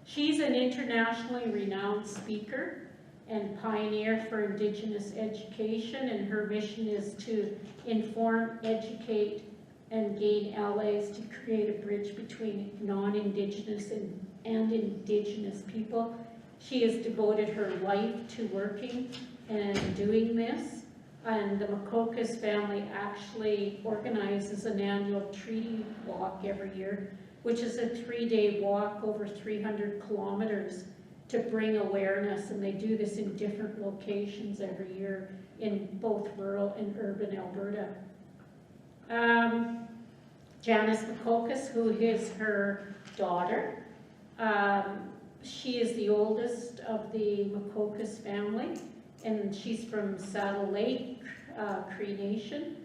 She's an internationally renowned speaker and pioneer for Indigenous education, and her mission is to inform, educate, and gain allies to create a bridge between non-Indigenous and Indigenous people. She has devoted her life to working and doing this, and the Makokis family actually organizes an annual treaty walk every year, which is a 3-day walk over 300 kilometers to bring awareness, and they do this in different locations every year in both rural and urban Alberta. Janice Makokis, who is her daughter, she is the oldest of the Makokis family, and she's from Saddle Lake, Cree Nation.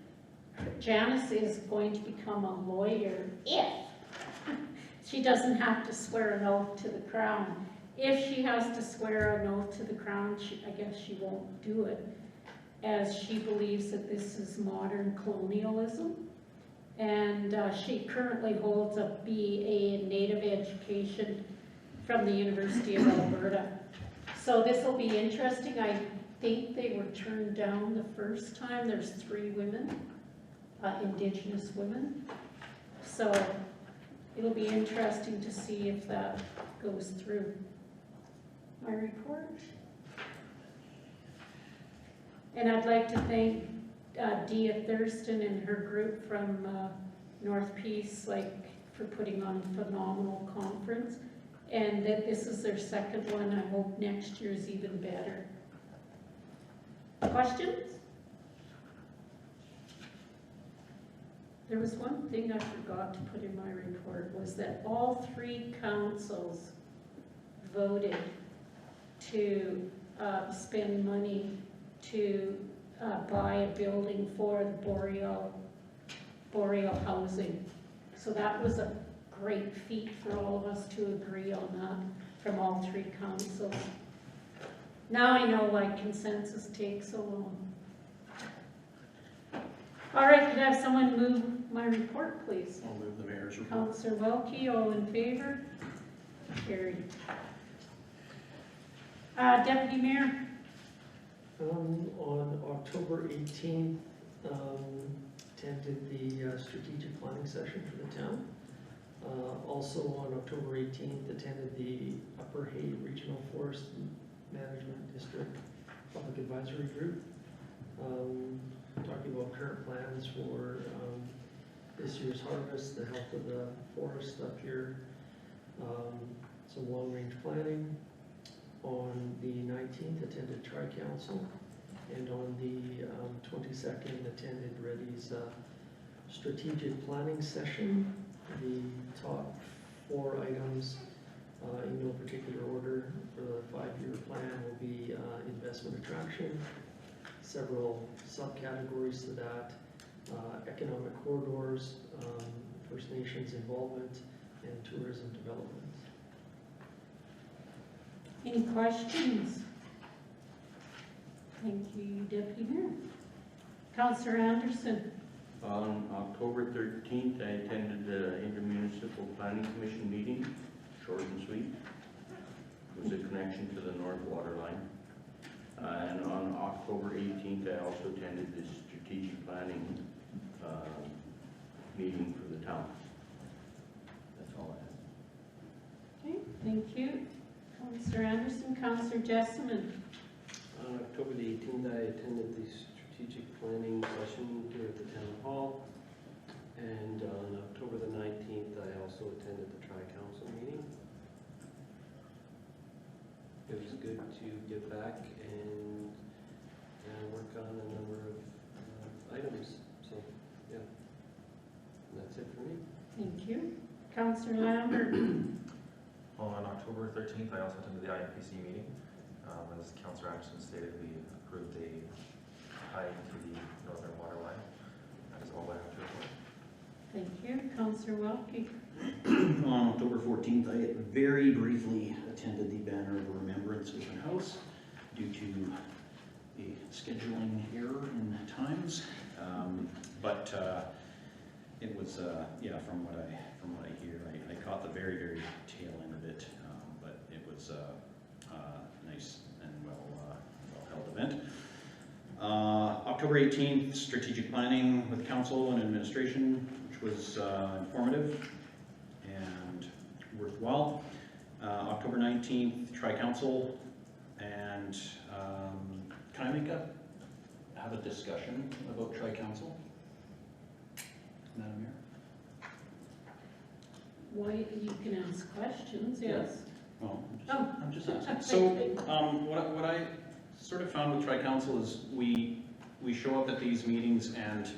Janice is going to become a lawyer if she doesn't have to swear an oath to the crown. If she has to swear an oath to the crown, I guess she won't do it, as she believes that this is modern colonialism. And she currently holds a BA in Native Education from the University of Alberta. So this will be interesting. I think they were turned down the first time. There's 3 women, Indigenous women. So it'll be interesting to see if that goes through. My report. And I'd like to thank Dia Thurston and her group from North Peace, for putting on a phenomenal conference, and that this is their 2nd one. I hope next year is even better. Questions? There was one thing I forgot to put in my report, was that all 3 councils voted to spend money to buy a building for the Boreal housing. So that was a great feat for all of us to agree on that from all 3 councils. Now I know why consensus takes so long. All right, could I have someone move my report, please? I'll move the mayor's report. Councillor Welke, all in favor? Carried. Deputy Mayor? On October 18th, attended the strategic planning session for the town. Also on October 18th, attended the Upper Hay Regional Forest Management District Public Advisory Group. Talking about current plans for this year's harvest, the health of the forest up here, some long-range planning. On the 19th, attended Tri-Council, and on the 22nd, attended Reddy's strategic planning session. The top 4 items in no particular order for the 5-year plan will be investment attraction, several subcategories to that, economic corridors, First Nations involvement, and tourism development. Any questions? Thank you, Deputy Mayor. Councillor Anderson. On October 13th, I attended the Intermunicipal Planning Commission meeting, short and sweet. It was a connection to the North Water Line. And on October 18th, I also attended the strategic planning meeting for the town. That's all I have. Okay, thank you. Councillor Anderson. Councillor Jessamine. On October the 18th, I attended the strategic planning session here at the town hall. And on October the 19th, I also attended the Tri-Council meeting. It was good to get back and work on a number of items. So, yeah, that's it for me. Thank you. Councillor Lambert. On October 13th, I also attended the INPC meeting. As Councillor Anderson stated, we approved a tie to the Northern Water Line. That is all I have to report. Thank you. Councillor Welke. On October 14th, I very briefly attended the Banner of Remembrance open house due to a scheduling error in times. But it was, yeah, from what I hear, I caught the very, very tail end of it, but it was a nice and well-held event. October 18th, strategic planning with council and administration, which was informative and worthwhile. October 19th, Tri-Council, and can I have a discussion about Tri-Council, Madam Mayor? Why, you can ask questions, yes. Well, Oh. I'm just asking. So, what I sort of found with Tri-Council is we show up at these meetings and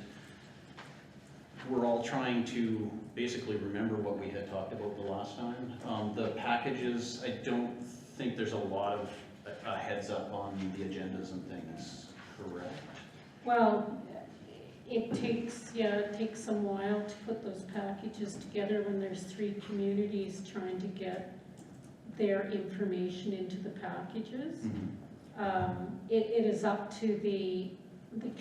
we're all trying to basically remember what we had talked about the last time. The packages, I don't think there's a lot of heads up on the agendas and things, correct? Well, it takes some while to put those packages together when there's 3 communities trying to get their information into the packages. It is up to the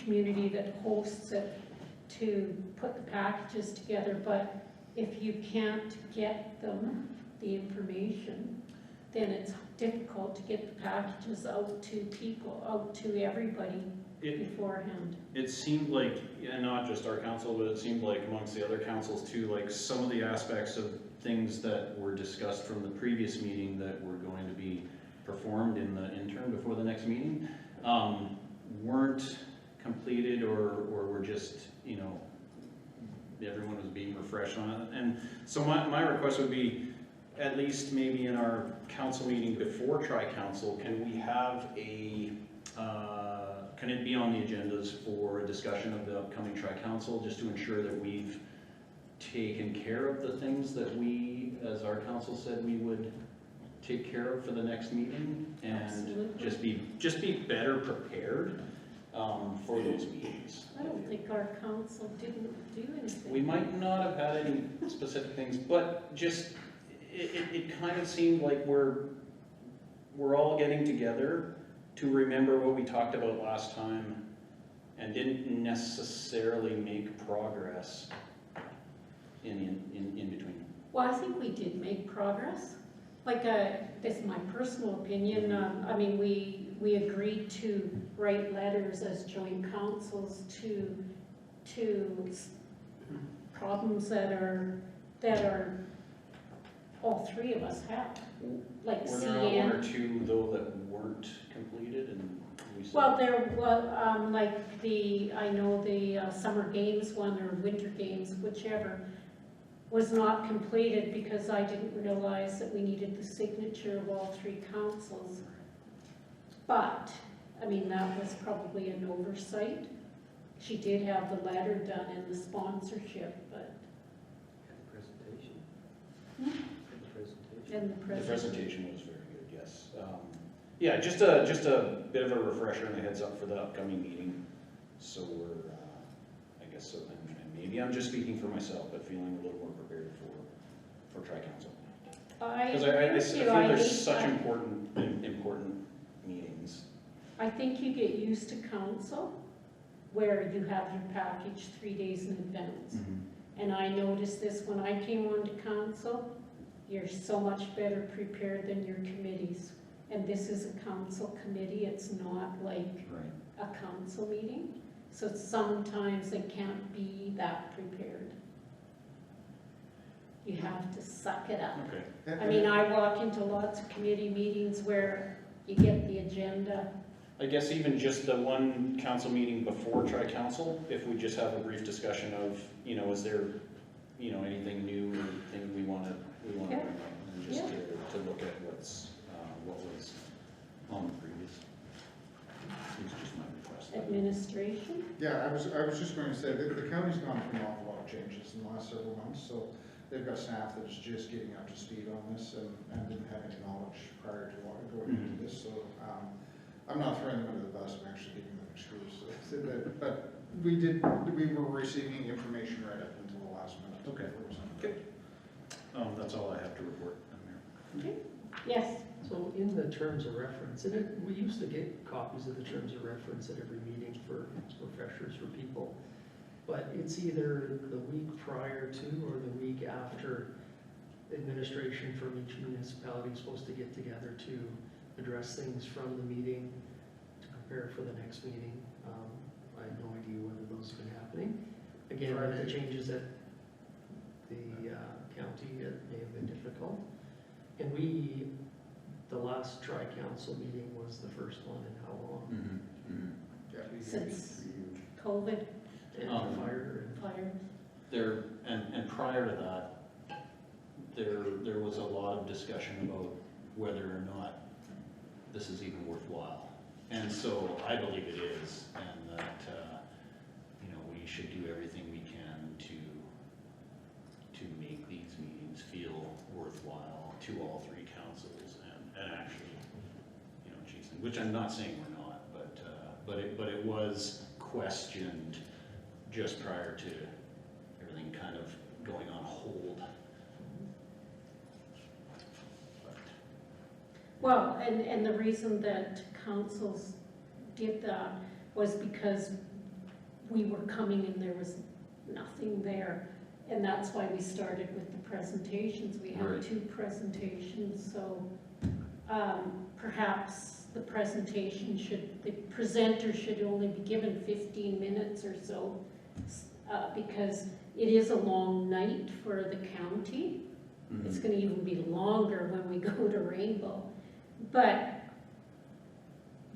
community that hosts it to put the packages together, but if you can't get them, the information, then it's difficult to get the packages out to people, out to everybody beforehand. It seemed like, and not just our council, but it seemed like amongst the other councils too, like some of the aspects of things that were discussed from the previous meeting that were going to be performed in the interim before the next meeting weren't completed or were just, you know, everyone was being refreshed on it. And so my request would be, at least maybe in our council meeting before Tri-Council, can we have a, can it be on the agendas for a discussion of the upcoming Tri-Council, just to ensure that we've taken care of the things that we, as our council said, we would take care of for the next meeting, and Absolutely. just be better prepared for those meetings. I don't think our council didn't do anything. We might not have had any specific things, but just, it kind of seemed like we're all getting together to remember what we talked about last time and didn't necessarily make progress in between. Well, I think we did make progress. Like, this is my personal opinion, I mean, we agreed to write letters as joint councils to problems that are all three of us have, like Were there not one or CN. two though that weren't completed and we said? Well, there was, like I know the summer games one or winter games, whichever, was not completed because I didn't realize that we needed the signature of all three councils. But, I mean, that was probably an oversight. She did have the letter done and the sponsorship, but, And the presentation. Hmm? And the presentation. and the The presentation. presentation was very good, yes. Yeah, just a bit of a refresher and a heads up for the upcoming meeting. So we're, I guess, so, and maybe I'm just speaking for myself, but feeling a little more prepared for tri-council. I Because agree I with feel you. I there's think such that- important meetings. I think you get used to council where you have your package 3 days in advance. And I noticed this when I came on to council, you're so much better prepared than your committees. And this is a council committee, it's not like Right. a council meeting. So sometimes they can't be that prepared. You have to suck it up. Okay. I mean, I walk into lots of committee meetings where you get the agenda. I guess even just the one council meeting before tri-council, if we just have a brief discussion of, is there, anything new or thing we want to bring Yeah. up, and just Yeah. to look at what was on the previous. It's just my request. Administration? Yeah, I was just going to say, that the county's gone through an awful lot of changes in the last several months, so they've got staff that's just getting up to speed on this and didn't have any knowledge prior to going into this, so, I'm not throwing them under the bus, I'm actually giving them excuse. But we were receiving information right up until the last minute. Okay. Okay. That's all I have to report, Mayor. Yes. So in the terms of reference, we used to get copies of the terms of reference at every meeting for refreshers for people. But it's either the week prior to or the week after administration from each municipality is supposed to get together to address things from the meeting to prepare for the next meeting. I have no idea whether those have been happening. Again, with the changes at the county, it may have been difficult. And the last tri-council meeting was the first one in how long? Yeah, Since COVID And Um, fire. There, and prior to that, there was a lot of discussion about whether or not this is even worthwhile. And so I believe it is, and that, we should do everything we can to make these meetings feel worthwhile to all three councils and actually, which I'm not saying we're not, but it was questioned just prior to everything kind of going on hold. Well, and the reason that councils did that was because we were coming and there was nothing there. And that's why we started with the presentations. We had Right. 2 presentations, so perhaps the presenter should only be given 15 minutes or so, because it is a long night for the county. It's gonna even be longer when we go to Rainbow. But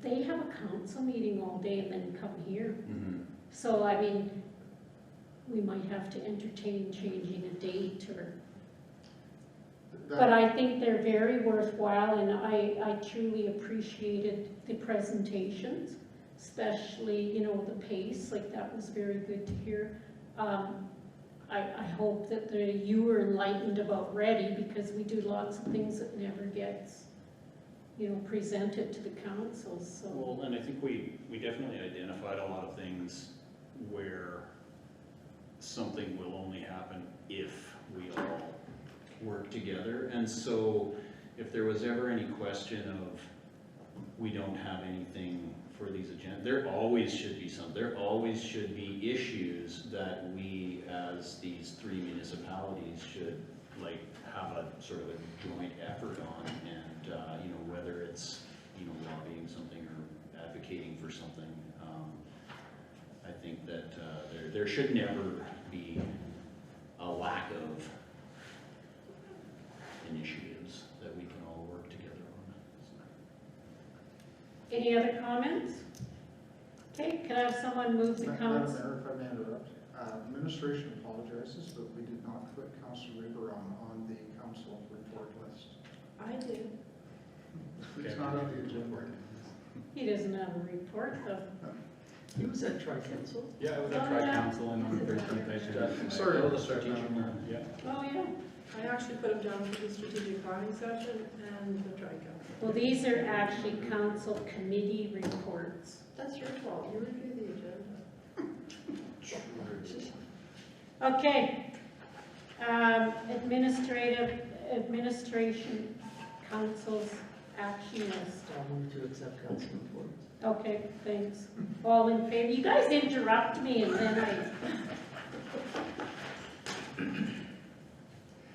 they have a council meeting all day and then come here. So, I mean, we might have to entertain changing a date or, but I think they're very worthwhile and I truly appreciated the presentations, especially, the pace, like that was very good to hear. I hope that you were enlightened about Ready because we do lots of things that never gets, presented to the council, so. Well, and I think we definitely identified a lot of things where something will only happen if we all work together. And so if there was ever any question of we don't have anything for these agendas, there always should be issues that we as these 3 municipalities should have a sort of a joint effort on, and whether it's lobbying something or advocating for something. I think that there should never be a lack of initiative. Any other comments? Okay, can I have someone move the Madam council? Mayor, if I may interrupt, administration apologizes, but we did not put Councilor Weber on the council report list. I did. It's not on the agenda. He doesn't have a report though. He was at tri-council. Yeah, I was Oh, at yeah. Tri-Council and on the 13th, I attended. Sorry about the that, strategic Madam Mayor. Yeah. Oh, yeah. I actually put them down for the strategic planning session and the tri-council. Well, these are actually council committee reports. That's your fault, you review the agenda. Okay. Administration council's action list. I'll move to accept council reports. Okay, thanks. All in favor? You guys interrupt me and then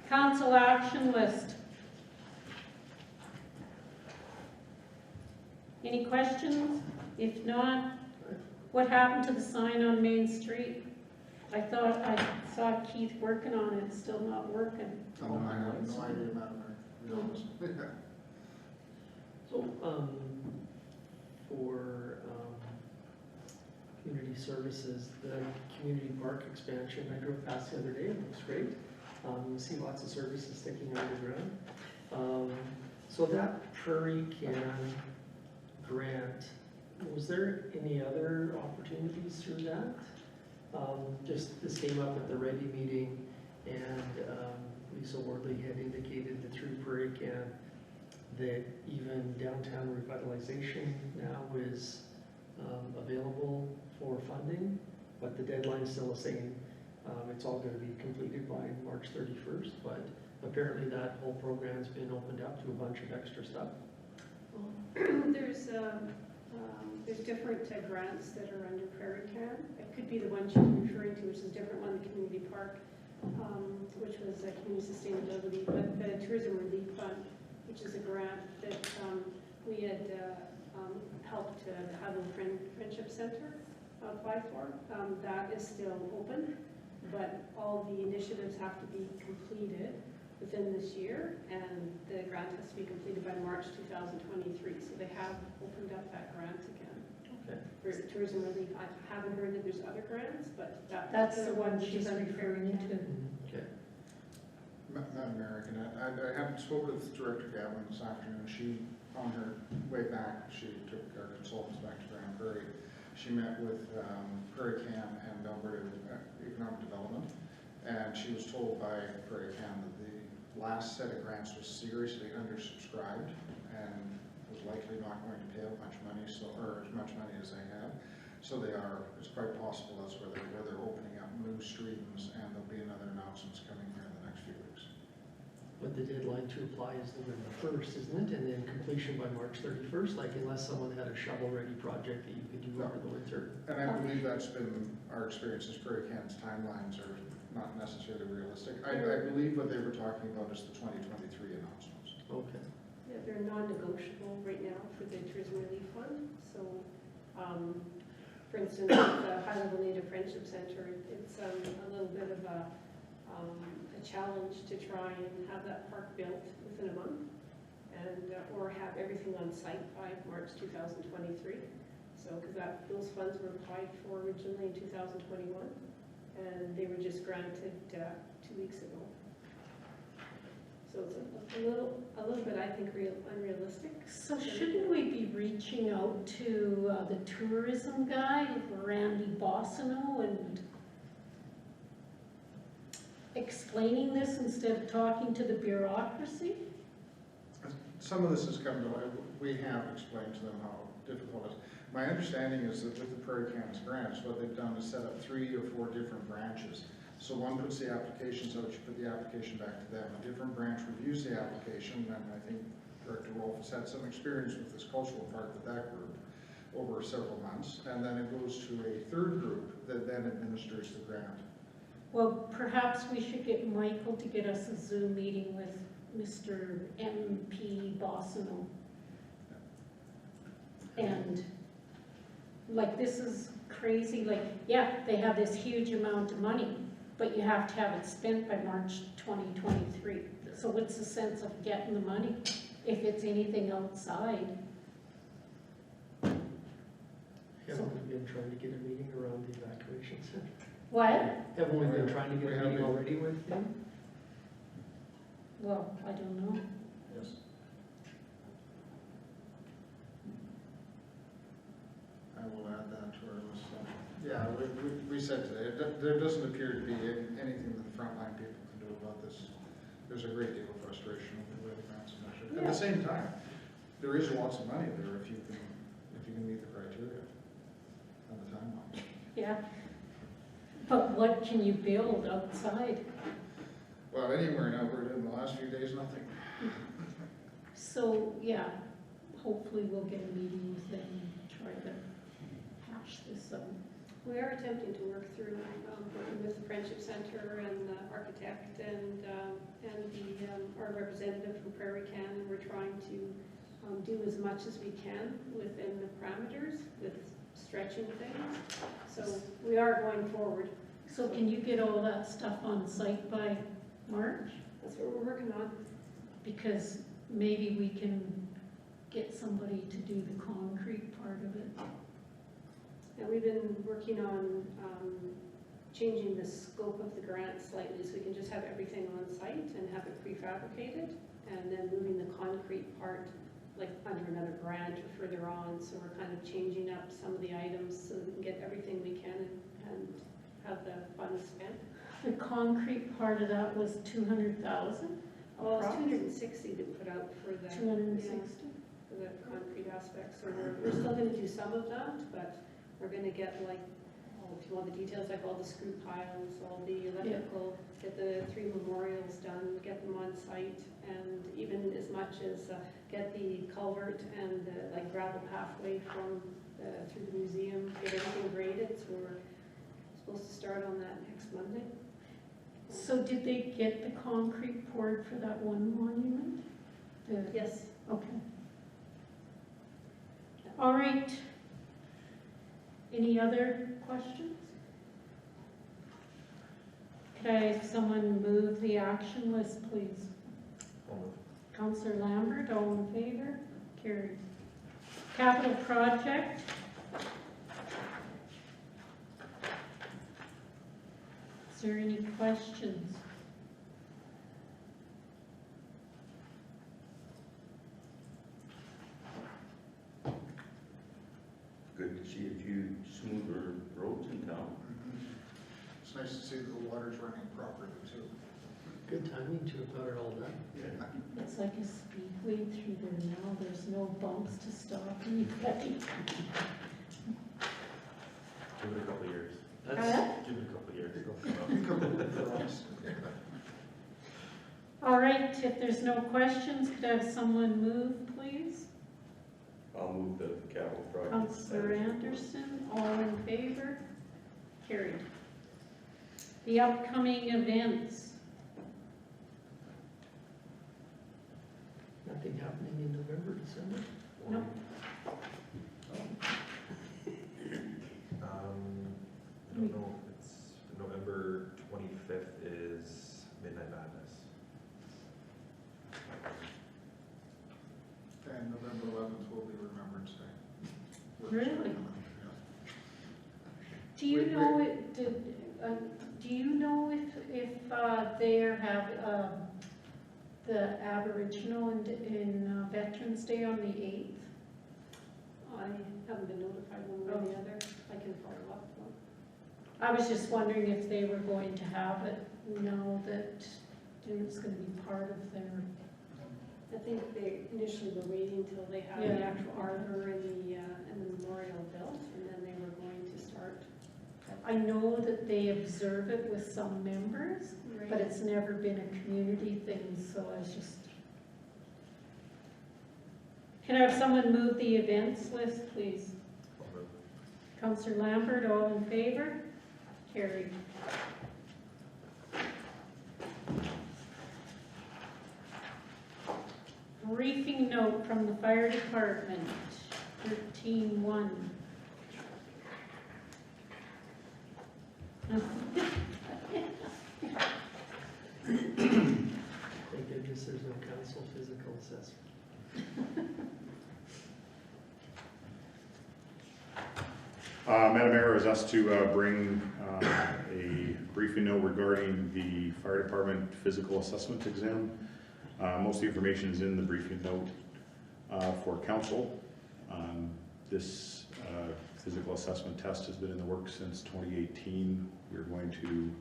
council action list. Any questions? If not, what happened to the sign on Main Street? I thought I saw Keith working on it, still not working. Oh, I have no idea, Madam Mayor. to be honest. So, for, community services, the community park expansion, I drove past the other day, it looks great. You see lots of services sticking out of the ground. So that Prairie Can grant, was there any other opportunities through that? Just this came up at the Ready meeting, and Lisa Wardley had indicated that through Prairie Can, that even downtown revitalization now is available for funding, but the deadline's still the same. It's all going to be completed by March 31st, but apparently that whole program's been opened up to a bunch of extra stuff. There's different grants that are under Prairie Can. It could be the one she's referring to, which is a different one, the community park, which was community sustainability, but the tourism relief fund, which is a grant that we had helped the Highland Friendship Center apply for. That is still open, but all the initiatives have to be completed within this year, and the grant has to be completed by March 2023. So they have opened up that grant again. Okay. For tourism relief. I haven't heard that there's other grants, but That's the one she's referring to. Okay. Madam Mayor, I haven't spoken with Director Gavin this afternoon. She, on her way back, she took our consultants back to Grand Prairie. She met with Prairie Can and Alberta Economic Development, and she was told by Prairie Can that the last set of grants was seriously undersubscribed and was likely not going to pay out much money, or as much money as they had. So it's quite possible that's where they're opening up new streams, and there'll be another announcements coming here in the next few weeks. But the deadline to apply is November 1st, isn't it? And then completion by March 31st, like unless someone had a shovel-ready project that you could do over the winter. And I believe that's been our experience as Prairie Can's timelines are not necessarily realistic. I believe what they were talking about is the 2023 announcements. Okay. Yeah, they're non-negotiable right now for the tourism relief fund. So, for instance, the High Level Native Friendship Center, it's a little bit of a challenge to try and have that park built within a month, and or have everything on site by March 2023. So, because those funds were applied for originally in 2021, and they were just granted 2 weeks ago. So it's a little bit, I think, unrealistic. So shouldn't we be reaching out to the tourism guy, Randy Bossino, and explaining this instead of talking to the bureaucracy? Some of this has come to light. We have explained to them how difficult it is. My understanding is that with the Prairie Can's grants, what they've done is set up 3 or 4 different branches. So one puts the applications out, you put the application back to them. A different branch reviews the application, and I think Director Wolf has had some experience with this cultural park with that group over several months. And then it goes to a 3rd group that then administers the grant. Well, perhaps we should get Michael to get us a Zoom meeting with Mr. MP Bossino. And, like, this is crazy, like, yeah, they have this huge amount of money, but you have to have it spent by March 2023. So what's the sense of getting the money if it's anything outside? Haven't we been trying to get a meeting around the evacuation center? What? Haven't we been trying to We get a have meeting been. already with him? Well, I don't know. Yes. I will add that to our list. Yeah, we said today, there doesn't appear to be anything that the frontline people can do about this. There's a great deal of frustration over the way the grants are measured. At the same time, there is lots of money there if you can meet the criteria and the timeline. Yeah. But what can you build outside? Well, anywhere in Alberta in the last few days, nothing. So, yeah, hopefully we'll get a meeting with them and try to hash this out. We are attempting to work through, working with the Friendship Center and the architect and our representative from Prairie Can, and we're trying to do as much as we can within the parameters with stretching things. So we are going forward. So can you get all that stuff on site by March? That's what we're working on. Because maybe we can get somebody to do the concrete part of it. And we've been working on changing the scope of the grant slightly, so we can just have everything on site and have it prefabricated, and then moving the concrete part like under another grant or further on. So we're kind of changing up some of the items so that we can get everything we can and have the funds spent. The concrete part of that was 200,000? Well, it's 260 to put out for the 260? for the concrete aspect. So we're still going to do some of that, but we're going to get like, if you want the details, like all the screw piles, all the electrical, get the 3 memorials done, get them on site, and even as much as get the culvert and the like gravel pathway from through the museum, get everything graded. So we're supposed to start on that next Monday. So did they get the concrete poured for that one monument? Yes. Okay. All right. Any other questions? Could I have someone move the action list, please? I'll move. Councillor Lambert, all in favor? Carried. Capital project. Is there any questions? Good to see a few smoother roads in town. It's nice to see that the water's running properly too. Good timing to have got it all done. It's like a speedway through there now. There's no bumps to stop anybody. Give it a couple of years. That's, Give it a couple of years. All right, if there's no questions, could I have someone move, please? I'll move the capital project. Councillor Anderson, all in favor? Carried. The upcoming events. nothing happening in November, December? No. I don't know if it's November 25th is Midnight Madness. And November 11th will be Remembrance Day. Really? Yeah. Do you know it, do you know if they have the Aboriginal in Veterans Day on the 8th? I haven't been notified one way or the other. I can follow up. I was just wondering if they were going to have it, that it was going to be part of their, I think they initially were waiting until they had Yeah. the actual arbor and the memorial built, and then they were going to start. I know that they observe it with some members, but it's never been a community thing, so I was just. Can I have someone move the events list, please? I'll move. Councillor Lambert, all in favor? Carried. Briefing note from the fire department, 13-1. Thank goodness there's no council physical assessment. Madam Mayor has asked to bring a briefing note regarding the fire department physical assessment exam. Most of the information is in the briefing note for council. This physical assessment test has been in the works since 2018. We're going to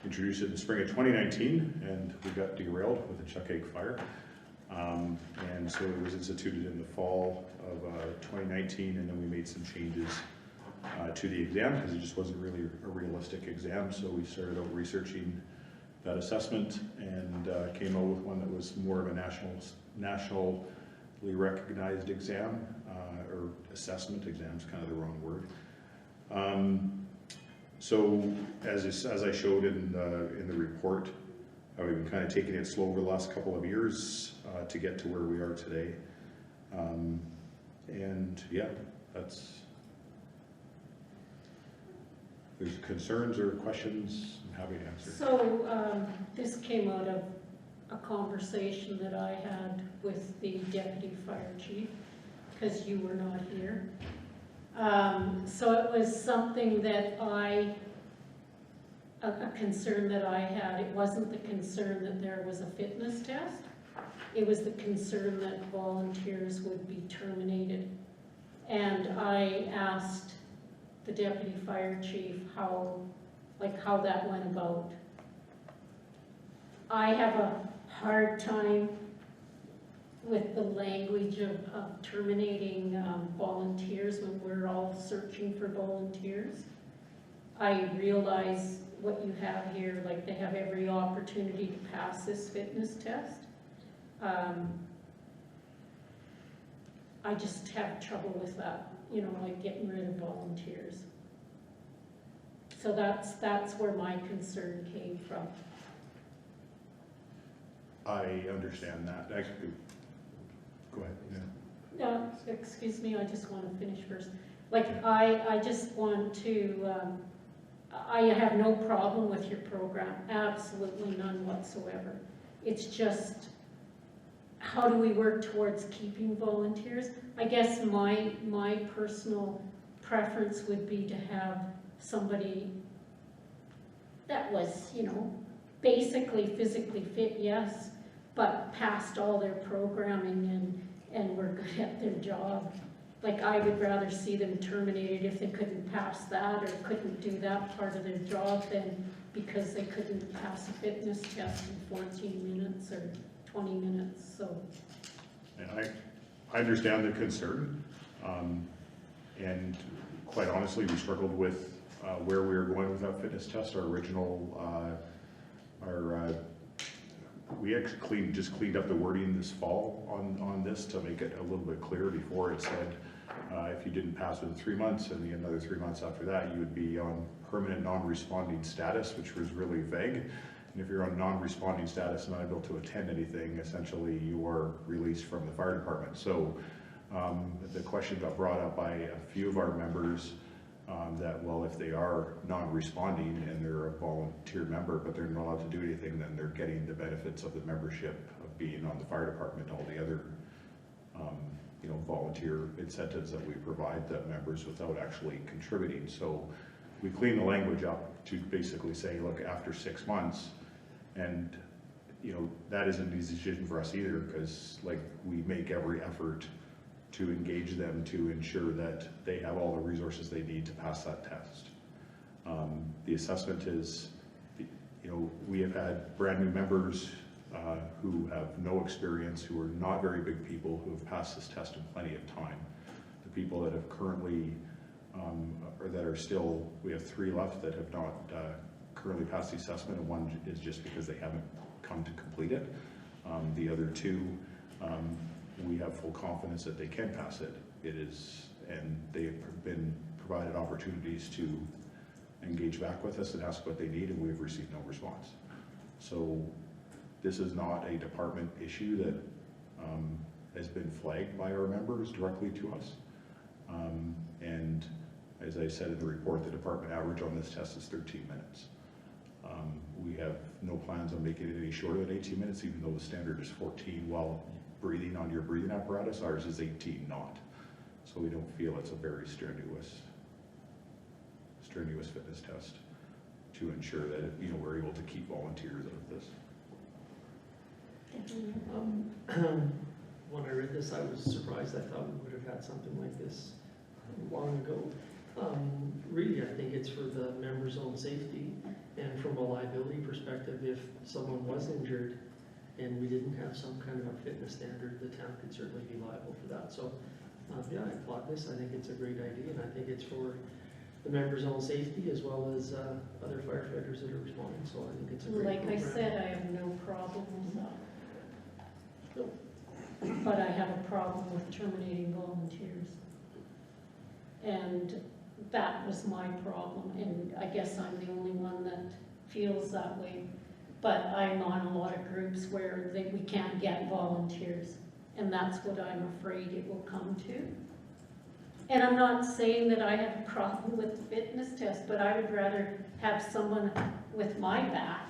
introduce it in the spring of 2019, and we got derailed with the Chuck Egg fire. And so it was instituted in the fall of 2019, and then we made some changes to the exam because it just wasn't really a realistic exam. So we started out researching that assessment and came out with one that was more of a nationally recognized exam, or assessment. Exam is kind of the wrong word. So as I showed in the report, we've been kind of taking it slow over the last couple of years to get to where we are today. And yeah, there's concerns or questions, I'm happy to answer. So this came out of a conversation that I had with the deputy fire chief, because you were not here. So it was something that a concern that I had. It wasn't the concern that there was a fitness test. It was the concern that volunteers would be terminated. And I asked the deputy fire chief how that went about. I have a hard time with the language of terminating volunteers when we're all searching for volunteers. I realize what you have here, like they have every opportunity to pass this fitness test. I just have trouble with that, you know, like getting rid of volunteers. So that's where my concern came from. I understand that. Actually, go ahead. Yeah. No, excuse me, I just want to finish first. Like, I just want to, I have no problem with your program, absolutely none whatsoever. It's just, how do we work towards keeping volunteers? I guess my personal preference would be to have somebody that was, you know, basically physically fit, yes, but passed all their programming and were good at their job. Like, I would rather see them terminated if they couldn't pass that or couldn't do that part of their job than because they couldn't pass a fitness test in 14 minutes or 20 minutes, so. And I understand the concern, and quite honestly, we struggled with where we were going with that fitness test. Our original, we actually just cleaned up the wording this fall on this to make it a little bit clearer. Before it said if you didn't pass within 3 months and another 3 months after that, you would be on permanent non-responding status, which was really vague. And if you're on non-responding status and unable to attend anything, essentially you are released from the fire department. So the question got brought up by a few of our members that, well, if they are non-responding and they're a volunteer member, but they're not allowed to do anything, then they're getting the benefits of the membership of being on the fire department, all the other you know, volunteer incentives that we provide the members without actually contributing. So we clean the language up to basically say, look, after 6 months, and you know, that isn't an easy decision for us either, because like we make every effort to engage them to ensure that they have all the resources they need to pass that test. The assessment is, you know, we have had brand new members who have no experience, who are not very big people, who have passed this test in plenty of time. The people that have currently, or that are still, we have 3 left that have not currently passed the assessment, and 1 is just because they haven't come to complete it. The other 2, we have full confidence that they can pass it. It is, and they've been provided opportunities to engage back with us and ask what they need, and we've received no response. So this is not a department issue that has been flagged by our members directly to us. And as I said in the report, the department average on this test is 13 minutes. We have no plans on making it any shorter than 18 minutes, even though the standard is 14 while breathing on your breathing apparatus. Ours is 18 not. So we don't feel it's a very strenuous strenuous fitness test to ensure that, you know, we're able to keep volunteers out of this. When I read this, I was surprised. I thought we would have had something like this long ago. Really, I think it's for the members' own safety, and from a liability perspective, if someone was injured and we didn't have some kind of a fitness standard, the town could certainly be liable for that. So, yeah, I applaud this. I think it's a great idea, and I think it's for the members' own safety as well as other firefighters that are responding. So I think it's a great Like I program. said, I have no problem with that. But I have a problem with terminating volunteers. And that was my problem, and I guess I'm the only one that feels that way. But I'm on a lot of groups where we can't get volunteers, and that's what I'm afraid it will come to. And I'm not saying that I have a problem with the fitness test, but I would rather have someone with my back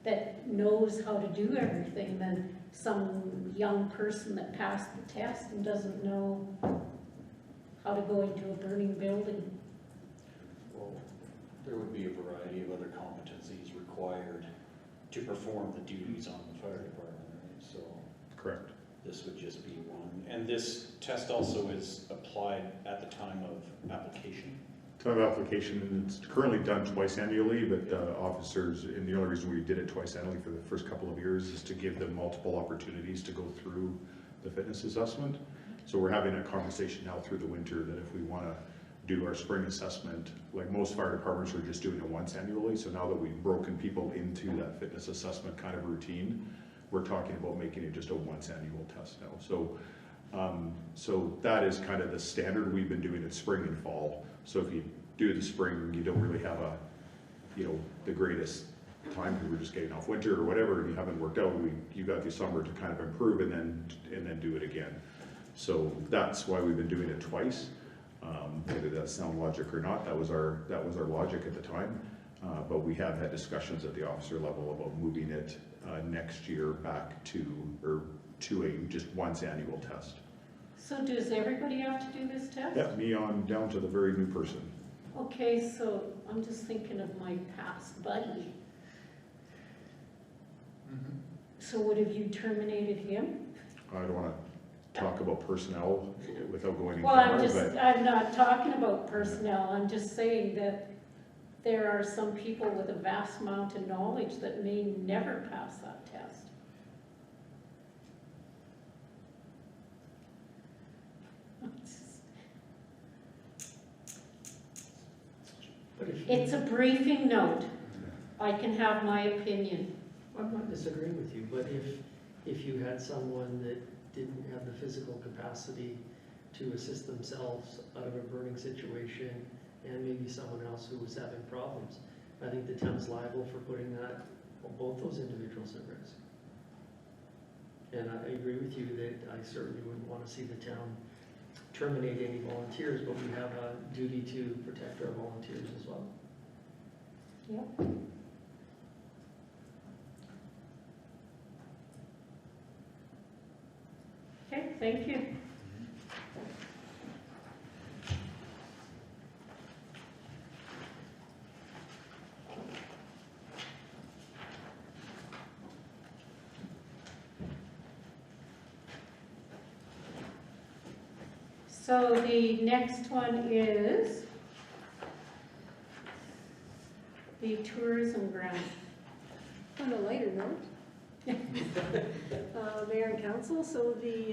that knows how to do everything than some young person that passed the test and doesn't know how to go into a burning building. Well, there would be a variety of other competencies required to perform the duties on the fire department, right? So Correct. this would just be one. And this test also is applied at the time of application. Time of application, and it's currently done twice annually, but officers, and the only reason we did it twice annually for the first couple of years is to give them multiple opportunities to go through the fitness assessment. So we're having a conversation now through the winter that if we want to do our spring assessment, like most fire departments are just doing it once annually, so now that we've broken people into that fitness assessment kind of routine, we're talking about making it just a once annual test now. So that is kind of the standard. We've been doing it spring and fall. So if you do the spring, you don't really have a, you know, the greatest time because we're just getting off winter or whatever, and you haven't worked out. You got the summer to kind of improve and then do it again. So that's why we've been doing it twice. Whether that sound logic or not, that was our logic at the time. But we have had discussions at the officer level about moving it next year back to a just once annual test. So does everybody have to do this test? Yeah, me on down to the very new person. Okay, so I'm just thinking of my past buddy. So would have you terminated him? I don't want to talk about personnel without going in Well, camera, but I'm not talking about personnel, I'm just saying that there are some people with a vast amount of knowledge that may never pass that test. But if you- It's a briefing note. I can have my opinion. I'm not disagreeing with you, but if you had someone that didn't have the physical capacity to assist themselves out of a burning situation, and maybe someone else who was having problems, I think the town's liable for putting that, both those individuals at risk. And I agree with you that I certainly wouldn't want to see the town terminate any volunteers, but we have a duty to protect our volunteers as well. Yep. Okay, thank you. So the next one is the tourism grant. On a lighter note, Mayor and Council, so the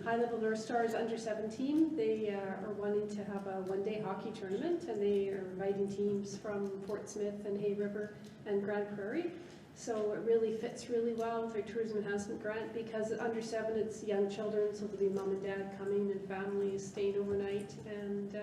High Level North Stars under 17, they are wanting to have a one-day hockey tournament, and they are inviting teams from Fort Smith and Hay River and Grand Prairie. So it really fits really well with their tourism enhancement grant, because under 7 it's young children, so there'll be mom and dad coming and families staying overnight, and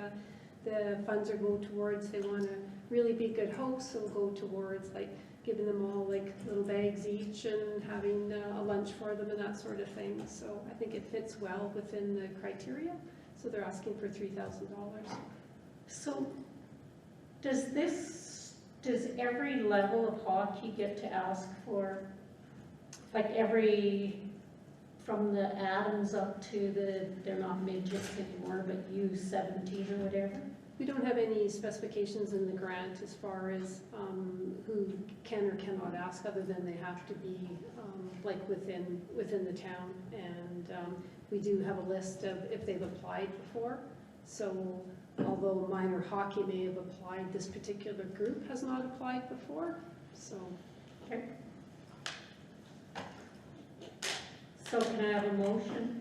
the funds are go towards, they want to really be good hosts, so go towards like giving them all like little bags each and having a lunch for them and that sort of thing. So I think it fits well within the criteria. So they're asking for $3,000. So does every level of hockey get to ask for, like from the Adams up to they're not midgets anymore, but U17 or whatever? we don't have any specifications in the grant as far as who can or cannot ask, other than they have to be like within the town. And we do have a list of if they've applied before. So although minor hockey may have applied, this particular group has not applied before, so. Okay. So can I have a motion?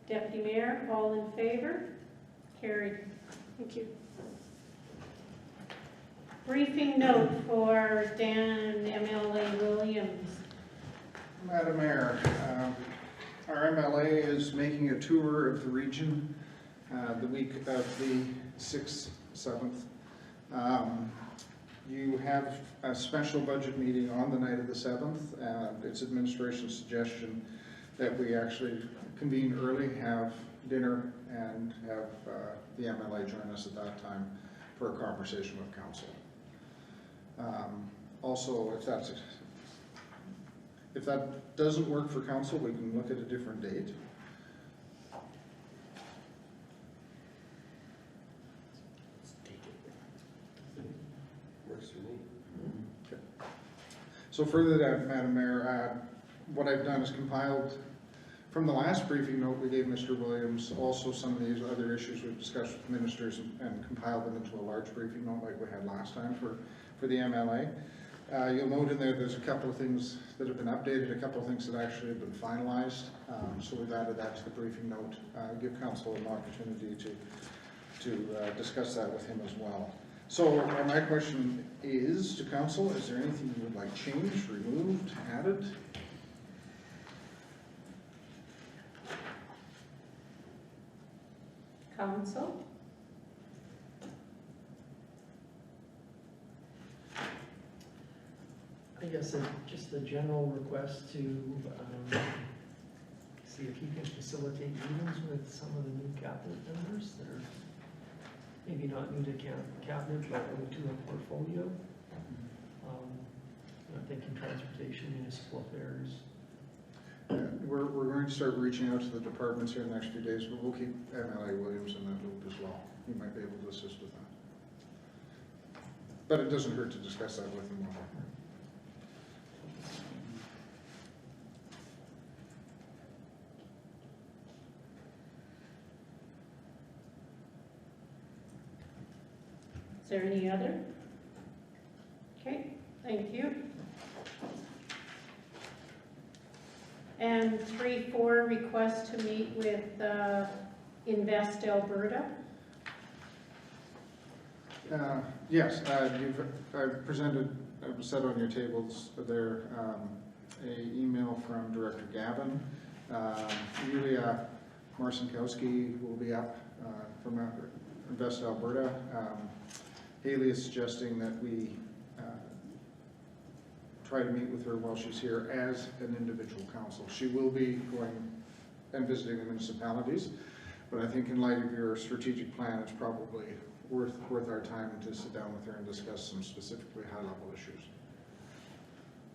Deputy Mayor, all in favor? Carried. Thank you. Briefing note for Dan MLA Williams. Madam Mayor, our MLA is making a tour of the region the week of the 6th, 7th. You have a special budget meeting on the night of the 7th. It's administration's suggestion that we actually convene early, have dinner, and have the MLA join us at that time for a conversation with council. Also, if that doesn't work for council, we can look at a different date. Works for me. So further to that, Madam Mayor, what I've done is compiled, from the last briefing note we gave Mr. Williams, also some of these other issues we've discussed with ministers and compiled them into a large briefing note like we had last time for the MLA. You'll note in there's a couple of things that have been updated, a couple of things that actually have been finalized. So we've added that to the briefing note, give council an opportunity to discuss that with him as well. So my question is to council, is there anything you would like changed, removed, added? Council? I guess just a general request to see if you can facilitate meetings with some of the new cabinet members that are maybe not new to cabinet, but new to a portfolio. I'm thinking transportation, municipal affairs. We're going to start reaching out to the departments here in the next few days, but we'll keep MLA Williams in that loop as well. He might be able to assist with that. But it doesn't hurt to discuss that with him. Is there any other? Okay, thank you. And 3-4, request to meet with Invest Alberta. Yes, I've presented, I've set on your tables there a email from Director Gavin. Yulia Marcinkowski will be up from Invest Alberta. Haley is suggesting that we try to meet with her while she's here as an individual council. She will be going and visiting the municipalities, but I think in light of your strategic plan, it's probably worth our time to sit down with her and discuss some specifically high-level issues.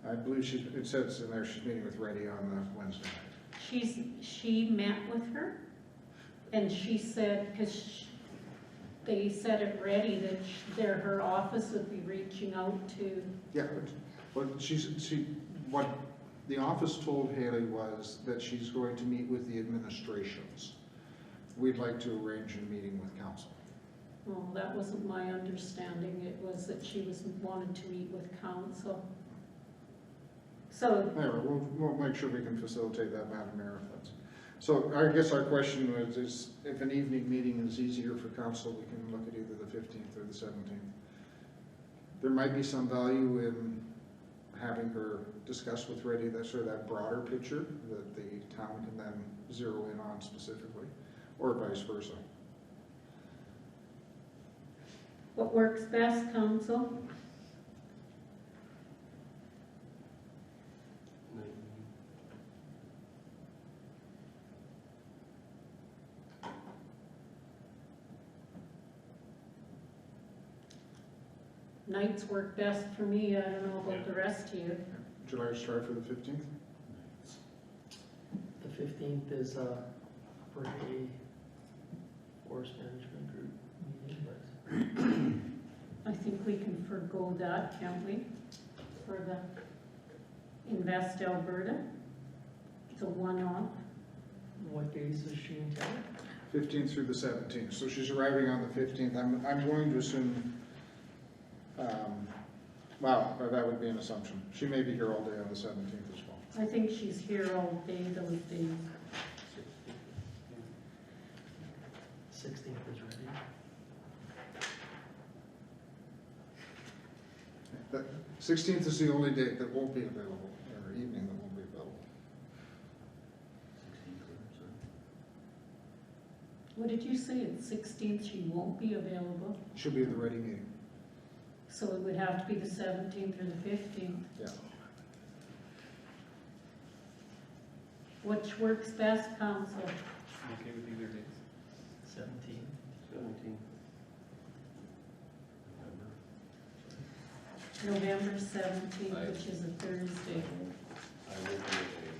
I believe it says in there she's meeting with Reddy on Wednesday night. She met with her, and she said, because they said it ready that her office would be reaching out to. Yeah, what what the office told Haley was that she's going to meet with the administrations. We'd like to arrange a meeting with council. Well, that wasn't my understanding. It was that she wanted to meet with council. So. Anyway, we'll make sure we can facilitate that, Madam Mayor, if that's. So I guess our question was, is if an evening meeting is easier for council, we can look at either the 15th or the 17th. There might be some value in having her discuss with Reddy that sort of that broader picture that the town can then zero in on specifically, or vice versa. What works best, council? Nights work best for me. I don't know about the rest of you. Would you like to try for the 15th? The 15th is for a forest management group meeting, but I think we can forego that, can't we? For the Invest Alberta. It's a one-off. what days is she in town? 15th through the 17th, so she's arriving on the 15th. I'm going to assume, wow, that would be an assumption. She may be here all day on the 17th as well. I think she's here all day those days. 16th is ready. The 16th is the only date that won't be available, or evening that won't be available. What did you say? At 16th she won't be available? She'll be at the ready meeting, So it would have to be the 17th or the 15th. yeah. Which works best, council? Okay with either days? 17th. 17. November 17th, which is a Thursday. I will be away,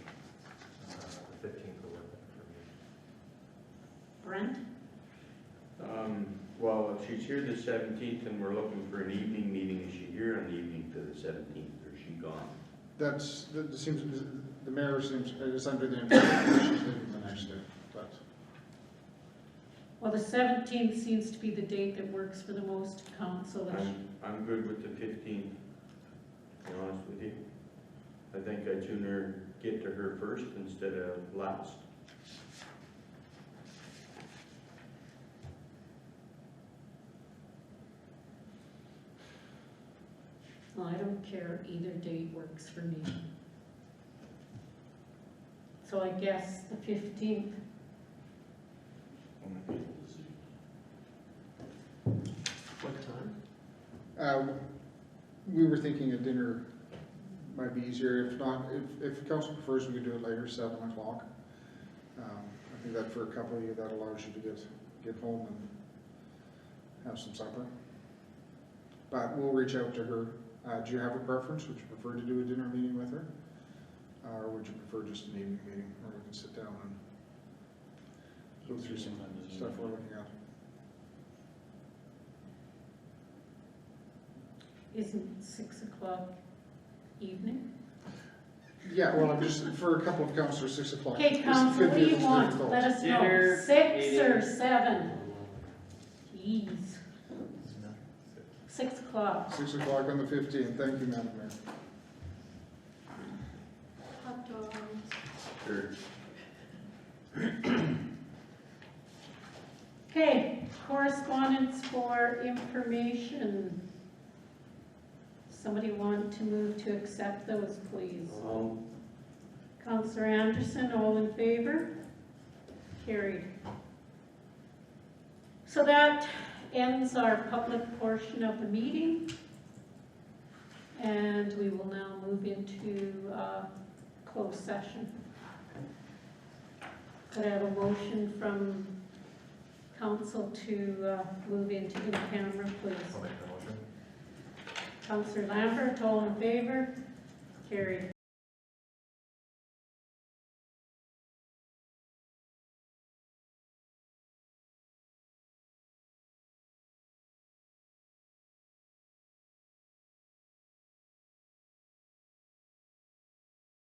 the 15th will work for me. Brent? Well, if she's here the 17th and we're looking for an evening meeting, is she here on the evening to the 17th, or is she gone? That seems, the mayor seems, is under the impression that she's leaving the next day, but Well, the 17th seems to be the date that works for the most council. I'm good with the 15th, to be honest with you. I think I'd sooner get to her first instead of last. Well, I don't care, either date works for me. So I guess the 15th. What time? we were thinking a dinner might be easier. If not, if council prefers, we could do it later, 7 o'clock. I think that for a couple of you, that allows you to get home and have some supper. But we'll reach out to her. Do you have a preference? Would you prefer to do a dinner meeting with her? Or would you prefer just an evening meeting where we can sit down and go through some stuff we're looking at? Isn't 6 o'clock evening? Yeah, well, I'm just, for a couple of councilors, 6 o'clock. Okay, This council, could what be do you a want? difficult. Let us know. Dinner, 6 or meeting. 7? Jeez. 6 o'clock. 6 o'clock on the 15th. Thank you, Madam Mayor. Hot dogs. Sure. Okay, correspondence for information. Somebody want to move to accept those, please? Councillor Anderson, all in favor? Carried. So that ends our public portion of the meeting. And we will now move into closed session. Could I have a motion from council to move into in-camera, please? I'll make the motion. Councillor Lambert, all in favor? Carried.